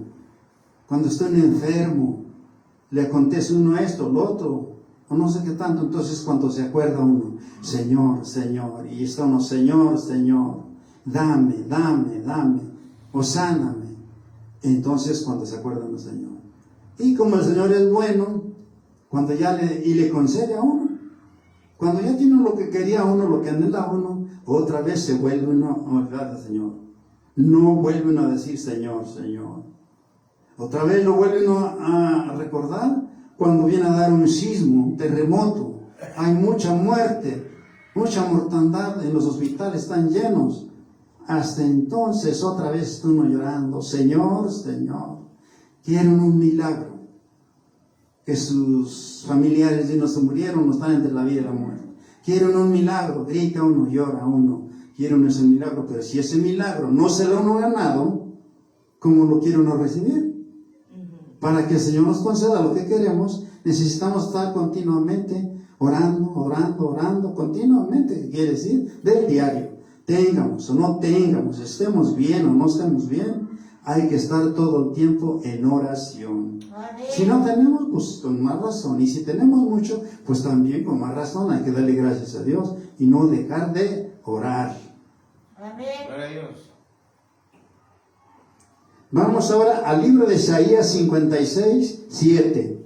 cuando está uno enfermo, le acontece uno esto, lo otro, o no sé qué tanto, entonces cuando se acuerda uno, Señor, Señor, y está uno, Señor, Señor, dame, o sáname, entonces cuando se acuerda uno, Señor. Y como el Señor es bueno, cuando ya le concede a uno, cuando ya tiene lo que quería uno, lo que anhela uno, otra vez se vuelve uno a olvidar del Señor. No vuelve uno a decir, Señor, Señor. Otra vez lo vuelve uno a recordar cuando viene a dar un sismo, un terremoto. Hay mucha muerte, mucha mortandad en los hospitales, están llenos. Hasta entonces otra vez está uno llorando, Señor, Señor. Quieren un milagro. Que sus familiares no se murieron, no están entre la vida y la muerte. Quieren un milagro, grita uno, llora uno. Quieren ese milagro, pero si ese milagro no se lo han ganado, ¿cómo lo quiere uno recibir? Para que el Señor nos conceda lo que queremos, necesitamos estar continuamente orando, continuamente. ¿Qué quiere decir? Del diario. Tengamos o no tengamos, estemos bien o no estemos bien, hay que estar todo el tiempo en oración. Amén. Si no tenemos, pues con más razón. Y si tenemos mucho, pues también con más razón hay que darle gracias a Dios y no dejar de orar. Amén. Amén. Gloria a Dios. Vamos ahora al libro de Isaías 56, 7.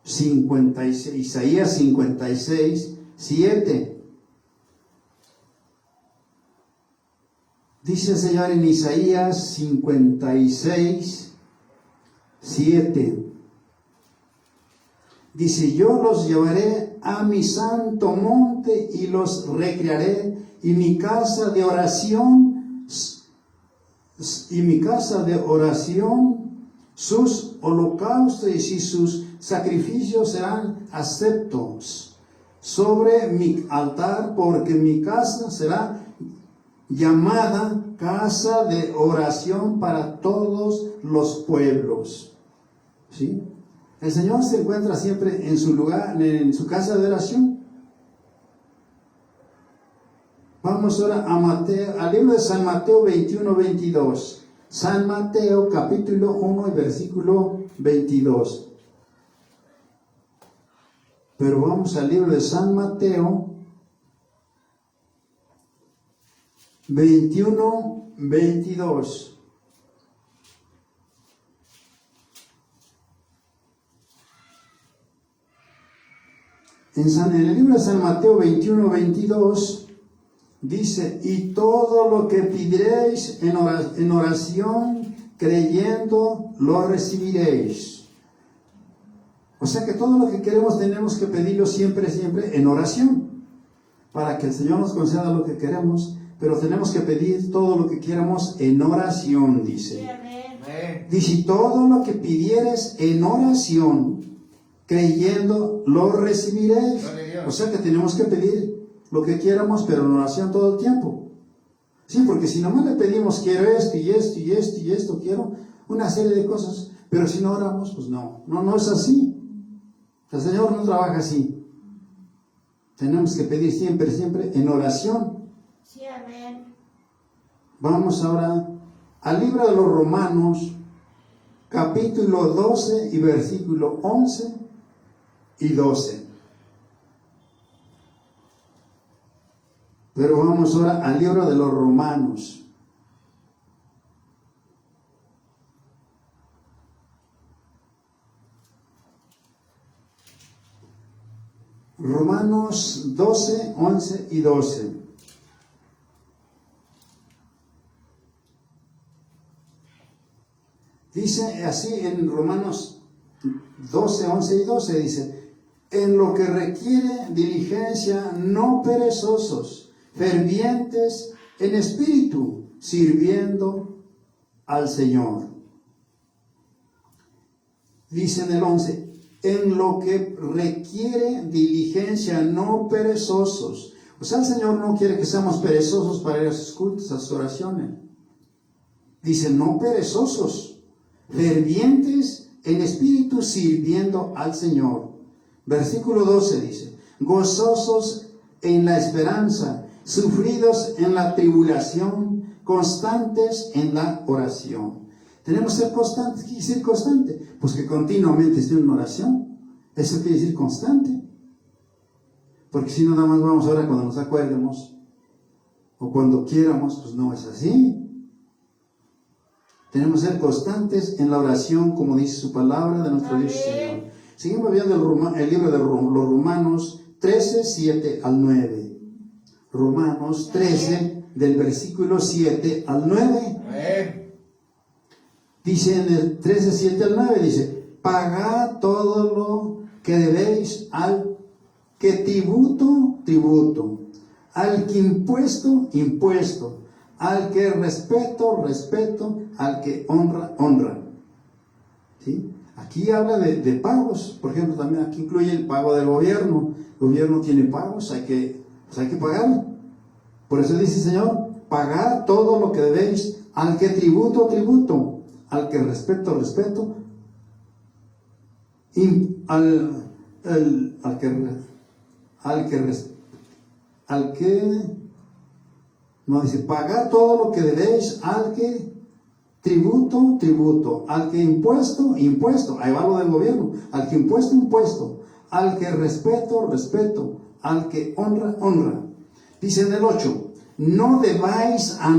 56, Isaías 56, 7. Dice el Señor en Isaías 56, 7. Dice, yo los llevaré a mi santo monte y los recrearé, y mi casa de oración, sus holocaustos y sus sacrificios serán aceptos sobre mi altar, porque mi casa será llamada casa de oración para todos los pueblos. ¿Sí? El Señor se encuentra siempre en su lugar, en su casa de oración. Vamos ahora a Mateo, al libro de San Mateo 21, 22. San Mateo capítulo 1 y versículo 22. Pero vamos al libro de San Mateo 21, 22. En el libro de San Mateo 21, 22 dice, y todo lo que pidiereis en oración, creyendo, lo recibiréis. O sea que todo lo que queremos tenemos que pedirlo siempre en oración, para que el Señor nos conceda lo que queremos, pero tenemos que pedir todo lo que queramos en oración, dice. Sí, amén. Amén. Dice, todo lo que pidieres en oración, creyendo, lo recibiréis. Gloria a Dios. O sea que tenemos que pedir lo que quieramos, pero en oración todo el tiempo. Sí, porque si nomás le pedimos, quiero esto y esto y esto y esto, quiero una serie de cosas, pero si no oramos, pues no es así. El Señor no trabaja así. Tenemos que pedir siempre en oración. Sí, amén. Vamos ahora al libro de los Romanos, capítulo 12 y versículo 11 y 12. Pero vamos ahora al libro de los Romanos. Romanos 12, 11 y 12. Dice así en Romanos 12, 11 y 12, dice, en lo que requiere diligencia, no perezosos, fervientes en espíritu, sirviendo al Señor. Dice en el 11, en lo que requiere diligencia, no perezosos. O sea, el Señor no quiere que seamos perezosos para ir a sus cultos, a sus oraciones. Dice, no perezosos, fervientes en espíritu, sirviendo al Señor. Versículo 12 dice, gozosos en la esperanza, sufridos en la tribulación, constantes en la oración. Tenemos que ser constantes. ¿Qué quiere decir constante? Pues que continuamente esté en oración. Eso quiere decir constante. Porque si no, nada más vamos ahora cuando nos acuerdemos o cuando quieramos, pues no es así. Tenemos que ser constantes en la oración, como dice su palabra de nuestro Dios Señor. Seguimos viendo el libro de los Romanos 13, 7 al 9. Romanos 13, del versículo 7 al 9. Amén. Dice en el 13, 7 al 9, dice, pagad todo lo que debéis, al que tributo, al que impuesto, al que respeto, al que honra. ¿Sí? Aquí habla de pagos, por ejemplo, también aquí incluye el pago del gobierno. El gobierno tiene pagos, hay que pagar. Por eso dice el Señor, pagad todo lo que debéis, al que tributo, al que respeto, no dice, pagad todo lo que debéis, al que tributo, al que impuesto, ahí va lo del gobierno, al que impuesto, Al que respeto, respeto. Al que honra, honra. Dice en el 8, no debáis a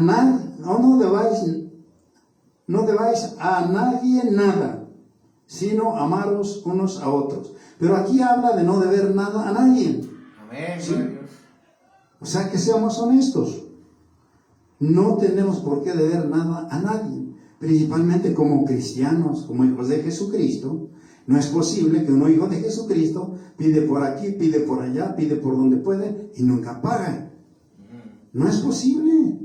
nadie nada, sino amaros unos a otros. Pero aquí habla de no deber nada a nadie. Amén. Sí. Gloria a Dios. O sea, que seamos honestos. No tenemos por qué deber nada a nadie. Principalmente como cristianos, como hijos de Jesucristo. No es posible que un hijo de Jesucristo pide por aquí, pide por allá, pide por donde puede y nunca paga. No es posible.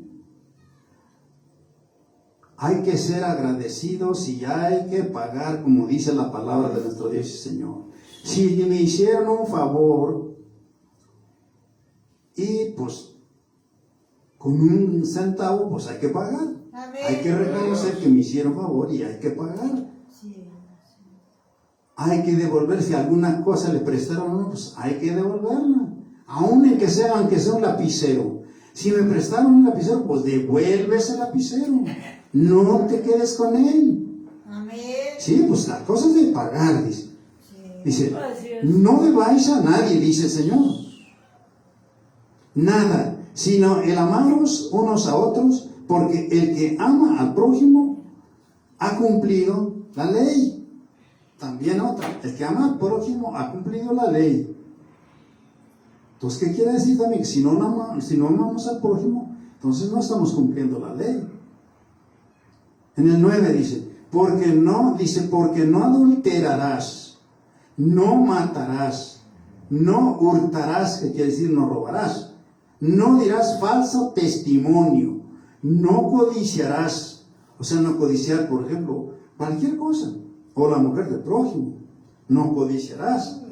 Hay que ser agradecidos y hay que pagar, como dice la palabra de nuestro Dios y Señor. Si me hicieron un favor y pues con un centavo, pues hay que pagar. Amén. Hay que reconocer que me hicieron favor y hay que pagar. Sí. Hay que devolver, si alguna cosa le prestaron a uno, pues hay que devolverla. Aunque sea un lapicero. Si me prestaron un lapicero, pues devuelve ese lapicero. No te quedes con él. Amén. Sí, pues la cosa es de pagar, dice. Sí. Dice, Así es. no debáis a nadie, dice el Señor. Nada, sino el amaros unos a otros, porque el que ama al prójimo ha cumplido la ley. También otra, el que ama al prójimo ha cumplido la ley. Entonces, ¿qué quiere decir también? Si no amamos al prójimo, entonces no estamos cumpliendo la ley. En el 9 dice, porque no adulterarás, no matarás, no hurtarás, que quiere decir no robarás, no dirás falso testimonio, no codiciarás, o sea, no codiciar, por ejemplo, cualquier cosa, o la mujer del prójimo, no codiciarás.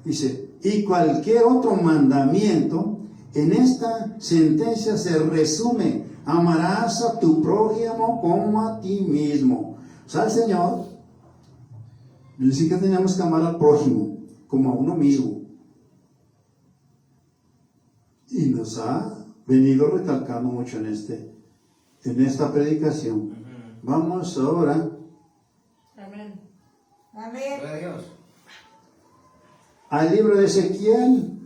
Dice, y cualquier otro mandamiento, en esta sentencia se resume, amarás a tu prójimo como a ti mismo. O sea, el Señor dice que tenemos que amar al prójimo como a uno mismo. Y nos ha venido recalcando mucho en esta predicación. Vamos ahora Amén. Amén. Gloria a Dios. al libro de Ezequiel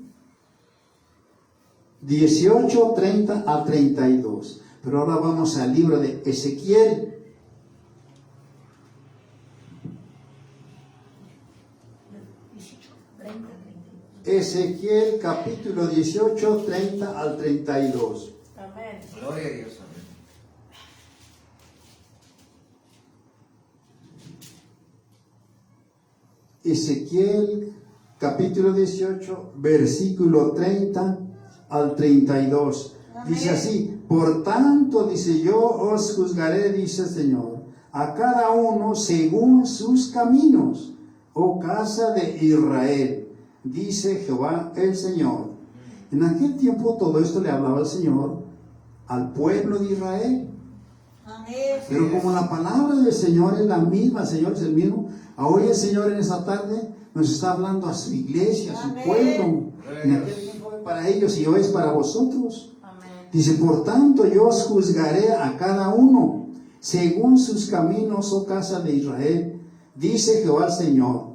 18, 30 a 32. Pero ahora vamos al libro de Ezequiel. Ezequiel capítulo 18, 30 al 32. Amén. Gloria a Dios. Amén. Ezequiel capítulo 18, versículo 30 al 32. Amén. Dice así, por tanto, dice, yo os juzgaré, dice el Señor, a cada uno según sus caminos, oh casa de Israel, dice Jehová el Señor. En aquel tiempo todo esto le hablaba el Señor al pueblo de Israel. Amén. Pero como la palabra del Señor es la misma, el Señor es el mismo, hoy el Señor en esta tarde nos está hablando a su iglesia, a su Amén. pueblo. En aquel tiempo fue para ellos y hoy es para vosotros. Amén. Dice, por tanto yo os juzgaré a cada uno según sus caminos, oh casa de Israel, dice Jehová el Señor.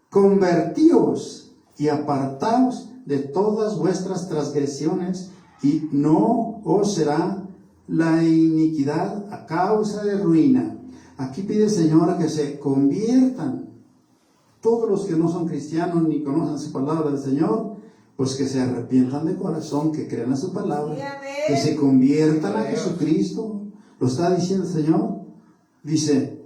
Convertíos y apartaos de todas vuestras transgresiones y no os será la iniquidad a causa de ruina. Aquí pide el Señor que se conviertan todos los que no son cristianos ni conocen su palabra del Señor, pues que se arrepientan de corazón, que crean a su palabra, Sí, amén. que se conviertan a Jesucristo. Lo está diciendo el Señor. Dice,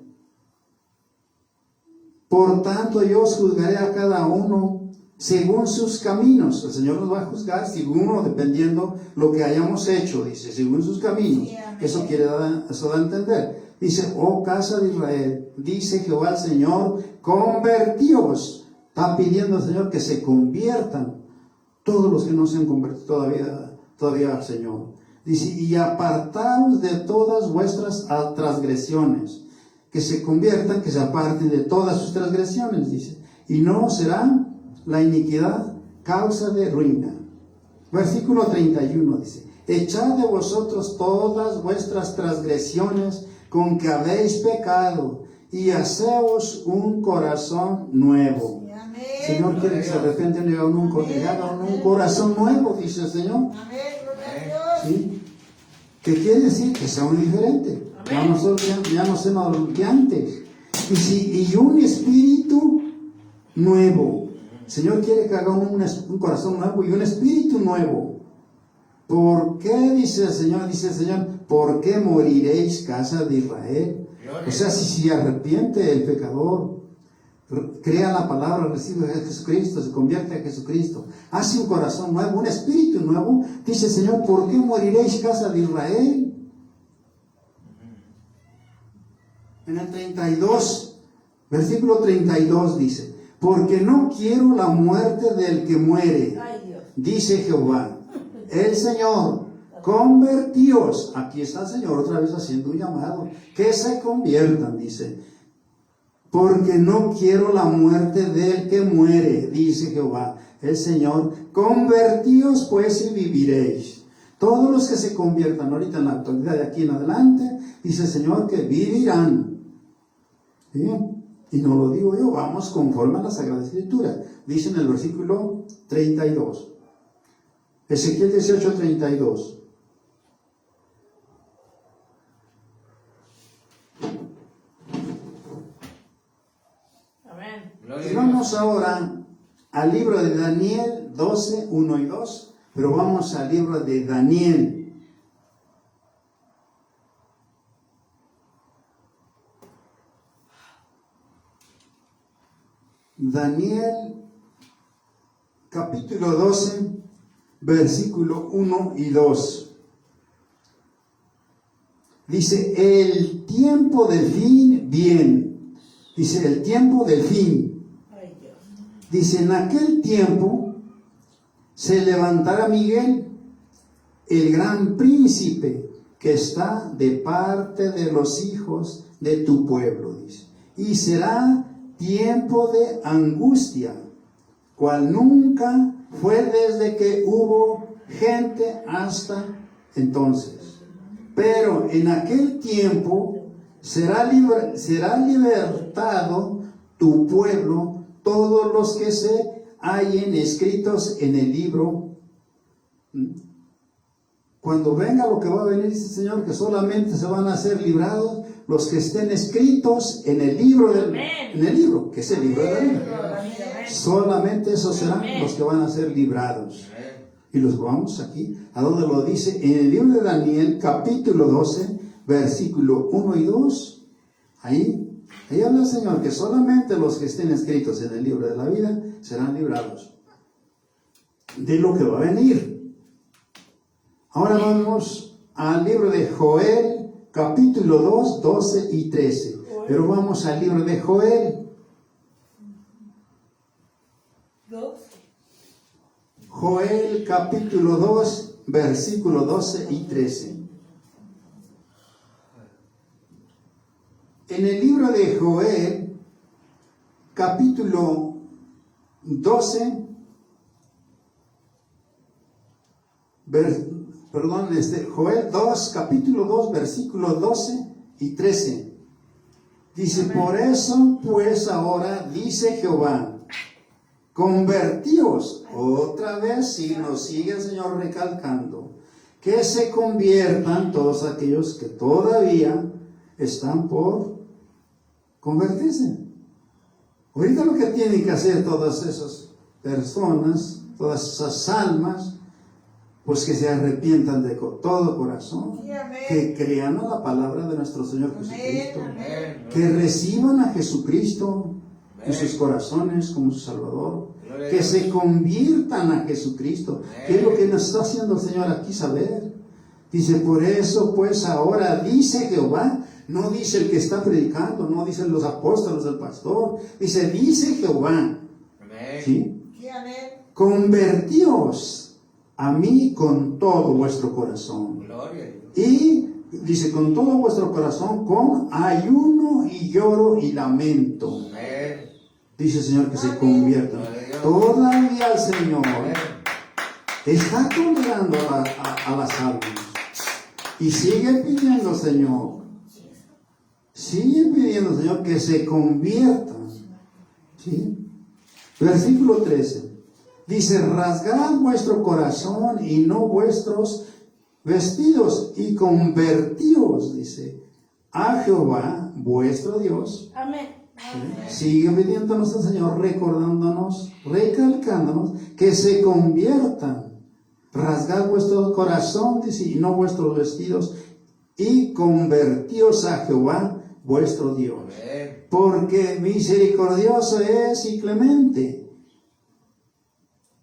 por tanto yo os juzgaré a cada uno según sus caminos. El Señor nos va a juzgar según uno, dependiendo lo que hayamos hecho, dice, según sus caminos. Sí, amén. Eso da a entender. Dice, oh casa de Israel, dice Jehová el Señor, convertíos. Está pidiendo al Señor que se conviertan todos los que no se han convertido todavía al Señor. Dice, y apartaos de todas vuestras transgresiones. Que se conviertan, que se aparten de todas sus transgresiones, dice. Y no será la iniquidad causa de ruina. Versículo 31 dice, echad de vosotros todas vuestras transgresiones con que habéis pecado, y haceos un corazón nuevo. Sí, amén. Señor quiere que se arrepienten y hagan un corazón nuevo, dice el Señor. Amén. Gloria a Dios. ¿Sí? ¿Qué quiere decir? Que sea un diferente. Ya no son que antes. Y un espíritu nuevo. El Señor quiere que haga un corazón nuevo y un espíritu nuevo. ¿Por qué? Dice el Señor, ¿por qué moriréis, casa de Israel? O sea, si se arrepiente el pecador, crea la palabra, recibe a Jesucristo, se convierte a Jesucristo, hace un corazón nuevo, un espíritu nuevo, dice el Señor, ¿por qué moriréis, casa de Israel? En el 32, versículo 32 dice, porque no quiero la muerte del que muere, Ay, Dios. dice Jehová, el Señor, convertíos. Aquí está el Señor otra vez haciendo un llamado, que se conviertan, dice, porque no quiero la muerte del que muere, dice Jehová, el Señor, convertíos pues y viviréis. Todos los que se conviertan ahorita en la actualidad de aquí en adelante, dice el Señor que vivirán. ¿Bien? Y no lo digo yo, vamos conforme a la Sagrada Escritura. Dice en el versículo 32. Ezequiel 18:32. Amén. Gloria Y a vamos Dios. ahora al libro de Daniel 12, 1 y 2, pero vamos al libro de Daniel. Daniel capítulo 12, versículo 1 y 2. Dice, el tiempo del fin, bien. Dice, el tiempo del fin. Ay, Dios. Dice, en aquel tiempo se levantará Miguel, el gran príncipe que está de parte de los hijos de tu pueblo, dice. Y será tiempo de angustia, cual nunca fue desde que hubo gente hasta entonces. Pero en aquel tiempo será libertado tu pueblo, todos los que se hallen escritos en el libro. Cuando venga lo que va a venir, dice el Señor, que solamente se van a ser librados los que estén escritos en el libro que es el libro de la vida. Solamente esos serán los que van a ser librados. Y los vamos aquí, a donde lo dice, en el libro de Daniel, capítulo 12, versículo 1 y 2. Ahí habla el Señor que solamente los que estén escritos en el libro de la vida serán librados de lo que va a venir. Ahora vamos al libro de Joel, capítulo 2, 12 y 13. Pero vamos al libro de Joel. Joel, capítulo 2, versículo 12 y 13. En el libro de Joel, capítulo 12, Joel 2, capítulo 2, versículos 12 y 13. Dice, por eso pues ahora dice Jehová, convertíos otra vez, y nos sigue el Señor recalcando, que se conviertan todos aquellos que todavía están por convertirse. Ahorita lo que tienen que hacer todas esas personas, todas esas almas, pues que se arrepientan de todo corazón, que crean a la palabra de nuestro Señor Jesucristo, que reciban a Jesucristo en sus corazones como su Salvador, que se conviertan a Jesucristo, que es lo que nos está haciendo el Señor aquí saber. Dice, por eso pues ahora dice Jehová, no dice el que está predicando, no dicen los apóstoles, el pastor, dice Jehová, ¿sí? Convertíos a mí con todo vuestro corazón. Y dice, con todo vuestro corazón, con ayuno y lloro y lamento. Dice el Señor que se conviertan. Todavía el Señor está condenando a las almas. Y sigue pidiendo, Señor, que se conviertan. ¿Sí? Versículo 13. Dice, rasgad vuestro corazón y no vuestros vestidos y convertíos, dice, a Jehová vuestro Dios. Amén. Sigue pidiéndonos al Señor, recordándonos, recalcándonos que se conviertan. Rasgad vuestro corazón, dice, y no vuestros vestidos, y convertíos a Jehová vuestro Dios. Amén. Porque misericordioso es y clemente,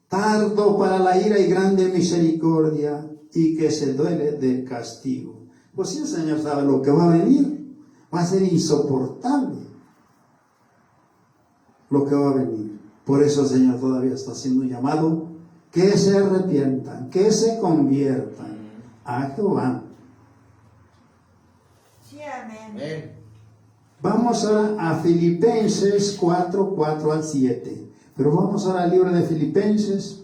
tardo para la ira y grande misericordia, y que se duele del castigo. Pues si el Señor sabe lo que va a venir, va a ser insoportable lo que va a venir. Por eso el Señor todavía está haciendo un llamado, que se arrepientan, que se conviertan a Jehová. Sí, amén. Amén. Vamos ahora a Filipenses 4, 4 al 7. Pero vamos ahora al libro de Filipenses.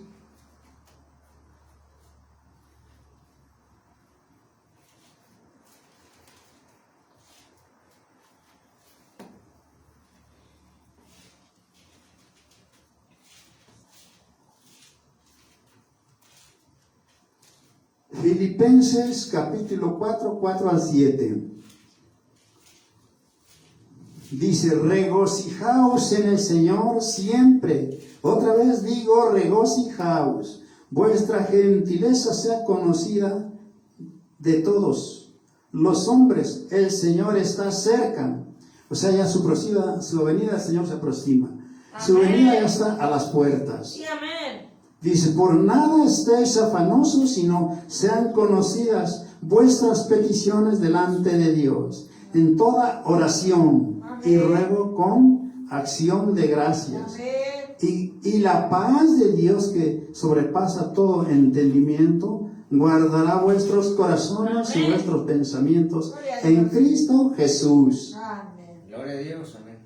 Filipenses capítulo 4, 4 al 7. Dice, regocijaos en el Señor siempre. Otra vez digo, regocijaos. Vuestra gentileza sea conocida de todos los hombres. El Señor está cerca. O sea, ya su venida, el Señor se aproxima. Su venida ya está a las puertas. Sí, amén. Dice, por nada estéis afanosos, sino sean conocidas vuestras peticiones delante de Dios, en toda oración y ruego con acción de gracias. Amén. Y la paz de Dios, que sobrepasa todo entendimiento, guardará vuestros corazones y vuestros pensamientos en Cristo Jesús. Amén. Gloria a Dios. Amén.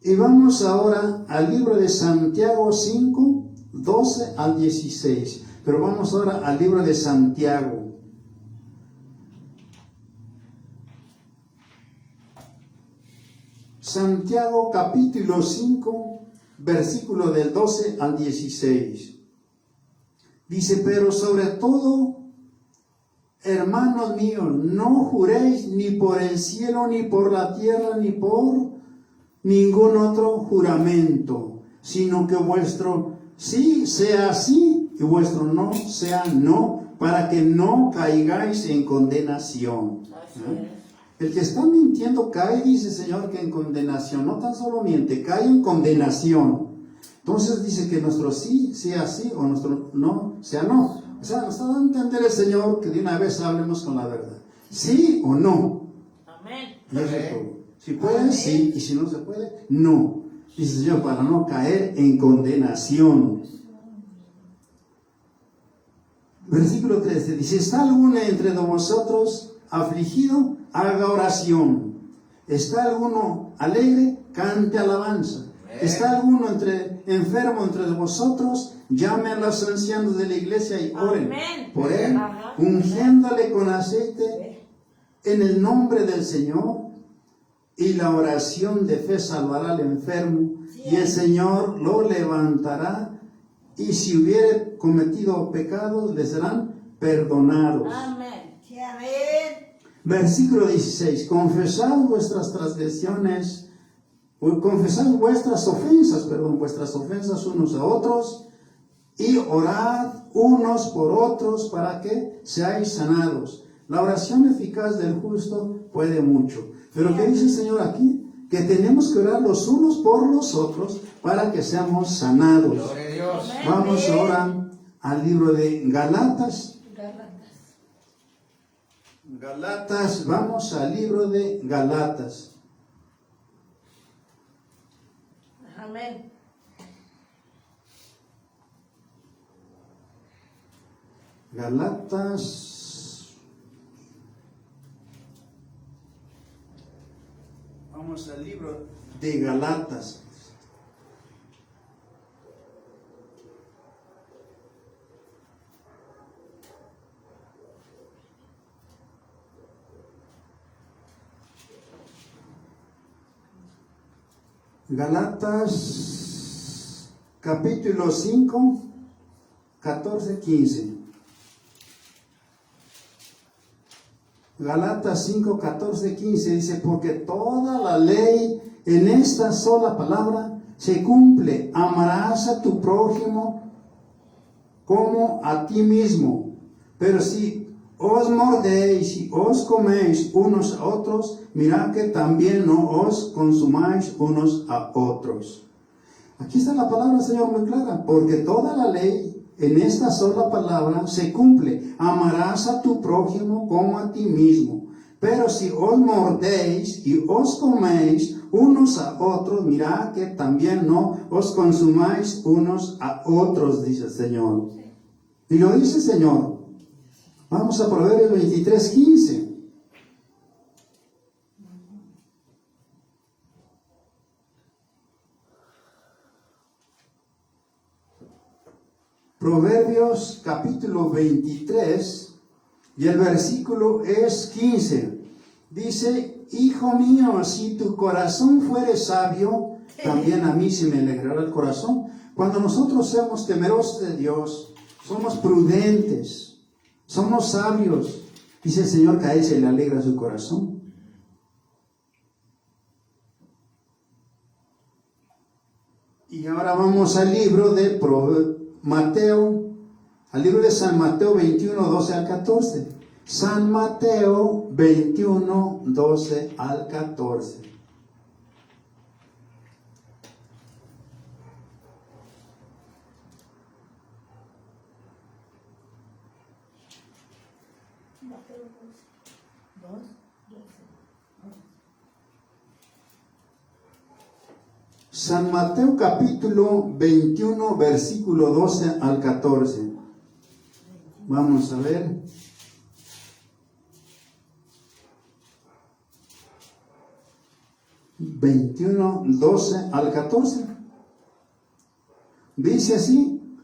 Y vamos ahora al libro de Santiago 5, 12 al 16. Pero vamos ahora al libro de Santiago. Santiago capítulo 5, versículo del 12 al 16. Dice, pero sobre todo, hermanos míos, no juréis ni por el cielo, ni por la tierra, ni por ningún otro juramento, sino que vuestro sí sea sí y vuestro no sea no, para que no caigáis en condenación. El que está mintiendo cae, dice el Señor, que en condenación. No tan solo miente, cae en condenación. Entonces dice que nuestro sí sea sí o nuestro no sea no. O sea, nos está dando a entender el Señor que de una vez hablemos con la verdad. Sí o no. Amén. Y eso es todo. Si puede, sí, y si no se puede, no. Dice el Señor, para no caer en condenación. Versículo 13 dice, ¿está alguno entre vosotros afligido? Haga oración. ¿Está alguno alegre? Cante alabanza. ¿Está alguno enfermo entre vosotros? Llame a los ancianos de la iglesia y oren por él, ungiéndole con aceite en el nombre del Señor. Y la oración de fe salvará al enfermo, y el Señor lo levantará, y si hubiere cometido pecados, les serán perdonados. Amén. Sí, amén. Versículo 16. Confesad vuestras transgresiones, confesad vuestras ofensas unos a otros, y orad unos por otros para que seáis sanados. La oración eficaz del justo puede mucho. Pero ¿qué dice el Señor aquí? Que tenemos que orar los unos por los otros para que seamos sanados. Gloria a Dios. Vamos ahora al libro de Galatas. Vamos al libro de Galatas. Amén. Galatas. Vamos al libro de Galatas. Galatas capítulo 5, 14, 15. Galatas 5, 14, 15 dice, porque toda la ley en esta sola palabra se cumple. Amarás a tu prójimo como a ti mismo. Pero si os mordéis y os coméis unos a otros, mirad que también no os consumáis unos a otros. Aquí está la palabra del Señor muy clara, porque toda la ley en esta sola palabra se cumple. Amarás a tu prójimo como a ti mismo. Pero si os mordéis y os coméis unos a otros, mirad que también no os consumáis unos a otros, dice el Señor. Y lo dice el Señor. Vamos a Proverbios 23, 15. Proverbios capítulo 23 y el versículo es 15. Dice, hijo mío, si tu corazón fuere sabio, también a mí se me alegrará el corazón. Cuando nosotros somos temerosos de Dios, somos prudentes, somos sabios, dice el Señor que a él se le alegra su corazón. Y ahora vamos al libro de Mateo, al libro de San Mateo 21, 12 al 14. San Mateo 21, 12 al 14. San Mateo capítulo 21, versículo 12 al 14. Vamos a ver. (21, 12 al 14). Dice así: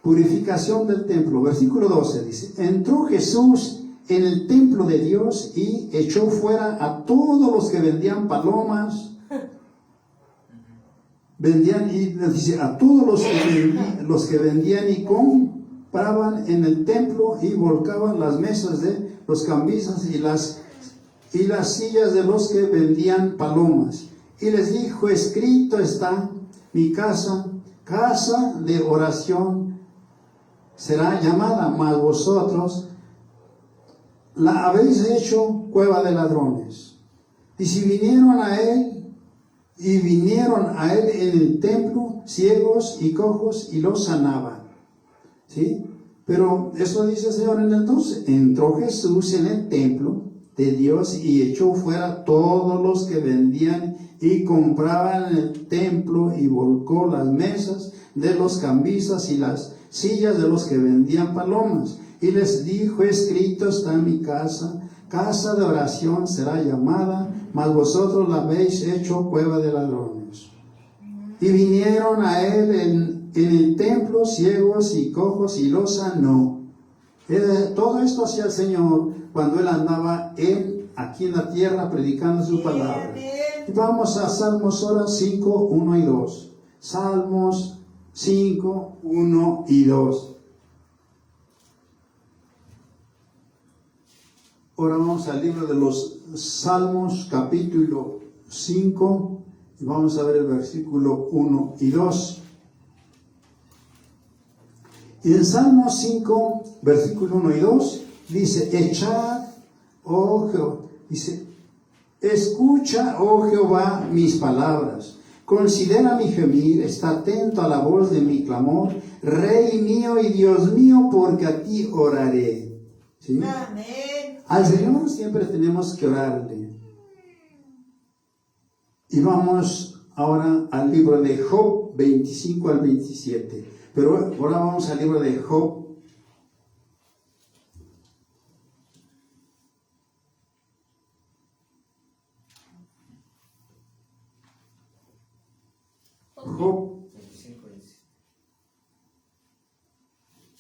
purificación del templo. Versículo 12 dice: entró Jesús en el templo de Dios y echó fuera a todos los que vendían palomas. Vendían, y dice, a todos los que vendían y compraban en el templo, y volcaban las mesas de los cambistas y las sillas de los que vendían palomas. Y les dijo: escrito está, mi casa, casa de oración será llamada, mas vosotros la habéis hecho cueva de ladrones. Y si vinieron a él en el templo ciegos y cojos y los sanaban. ¿Sí? Pero eso dice el Señor en el 12. Entró Jesús en el templo de Dios y echó fuera todos los que vendían y compraban en el templo, y volcó las mesas de los cambistas y las sillas de los que vendían palomas. Y les dijo: escrito está, mi casa, casa de oración será llamada, mas vosotros la habéis hecho cueva de ladrones. Y vinieron a él en el templo ciegos y cojos y los sanó. Todo esto hacía el Señor cuando él andaba aquí en la tierra predicando su palabra. Y vamos a Salmos ahora 5, 1 y 2. Salmos 5, 1 y 2. Ahora vamos al libro de los Salmos, capítulo 5, y vamos a ver el versículo 1 y 2. Y en Salmos 5, versículo 1 y 2, dice: echad, oh Jehová, dice, escucha, oh Jehová, mis palabras, considera mi gemir, está atento a la voz de mi clamor, Rey mío y Dios mío, porque a ti oraré. ¿Sí? Amén. Al Señor siempre tenemos que orarle. Y vamos ahora al libro de Job 25 al 27. Pero ahora vamos al libro de Job.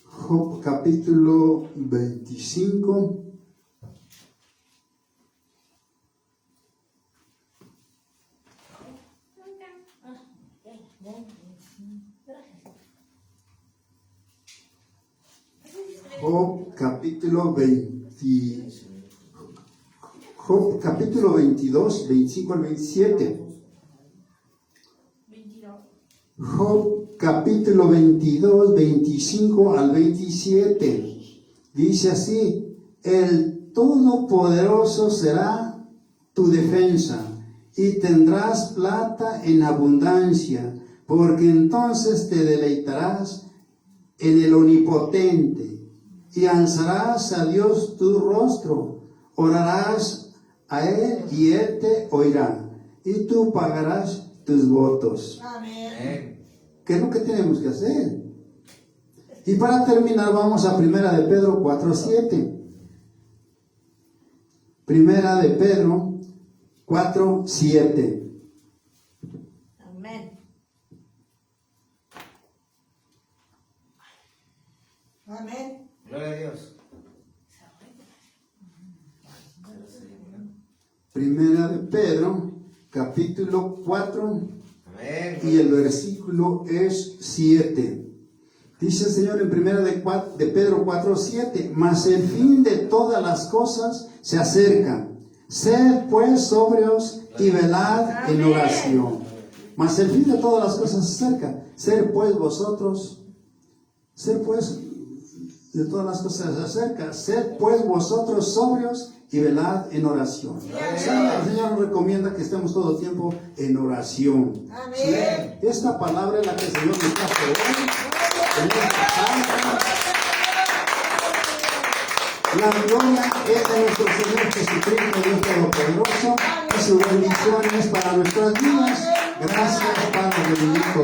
Job capítulo 25. Job capítulo 22, 25 al 27. 22. Job capítulo 22, 25 al 27. Dice así: el Todopoderoso será tu defensa y tendrás plata en abundancia, porque entonces te deleitarás en el Omnipotente y alzarás a Dios tu rostro, orarás a Él y Él te oirá y tú pagarás tus votos. Amén. Amén. ¿Qué es lo que tenemos que hacer? Y para terminar vamos a Primera de Pedro 4:7. Primera de Pedro 4:7. Amén. Amén. Gloria a Dios. Primera de Pedro capítulo 4 Amén. y el versículo es 7. Dice el Señor en Primera de Pedro 4:7: mas el fin de todas las cosas se acerca. Sed pues sobrios y velad en oración. Mas el fin de todas las cosas se acerca. Ser pues de todas las cosas se acerca. Sed pues vosotros sobrios y velad en oración. Sí, el Señor nos recomienda que estemos todo el tiempo en oración. Amén. Sí, esta palabra es la que el Señor nos trajo hoy. En esta carta. La gloria es de nuestro Señor Jesucristo, Dios Todopoderoso, y sus bendiciones para nuestras vidas. Gracias, Padre bendito.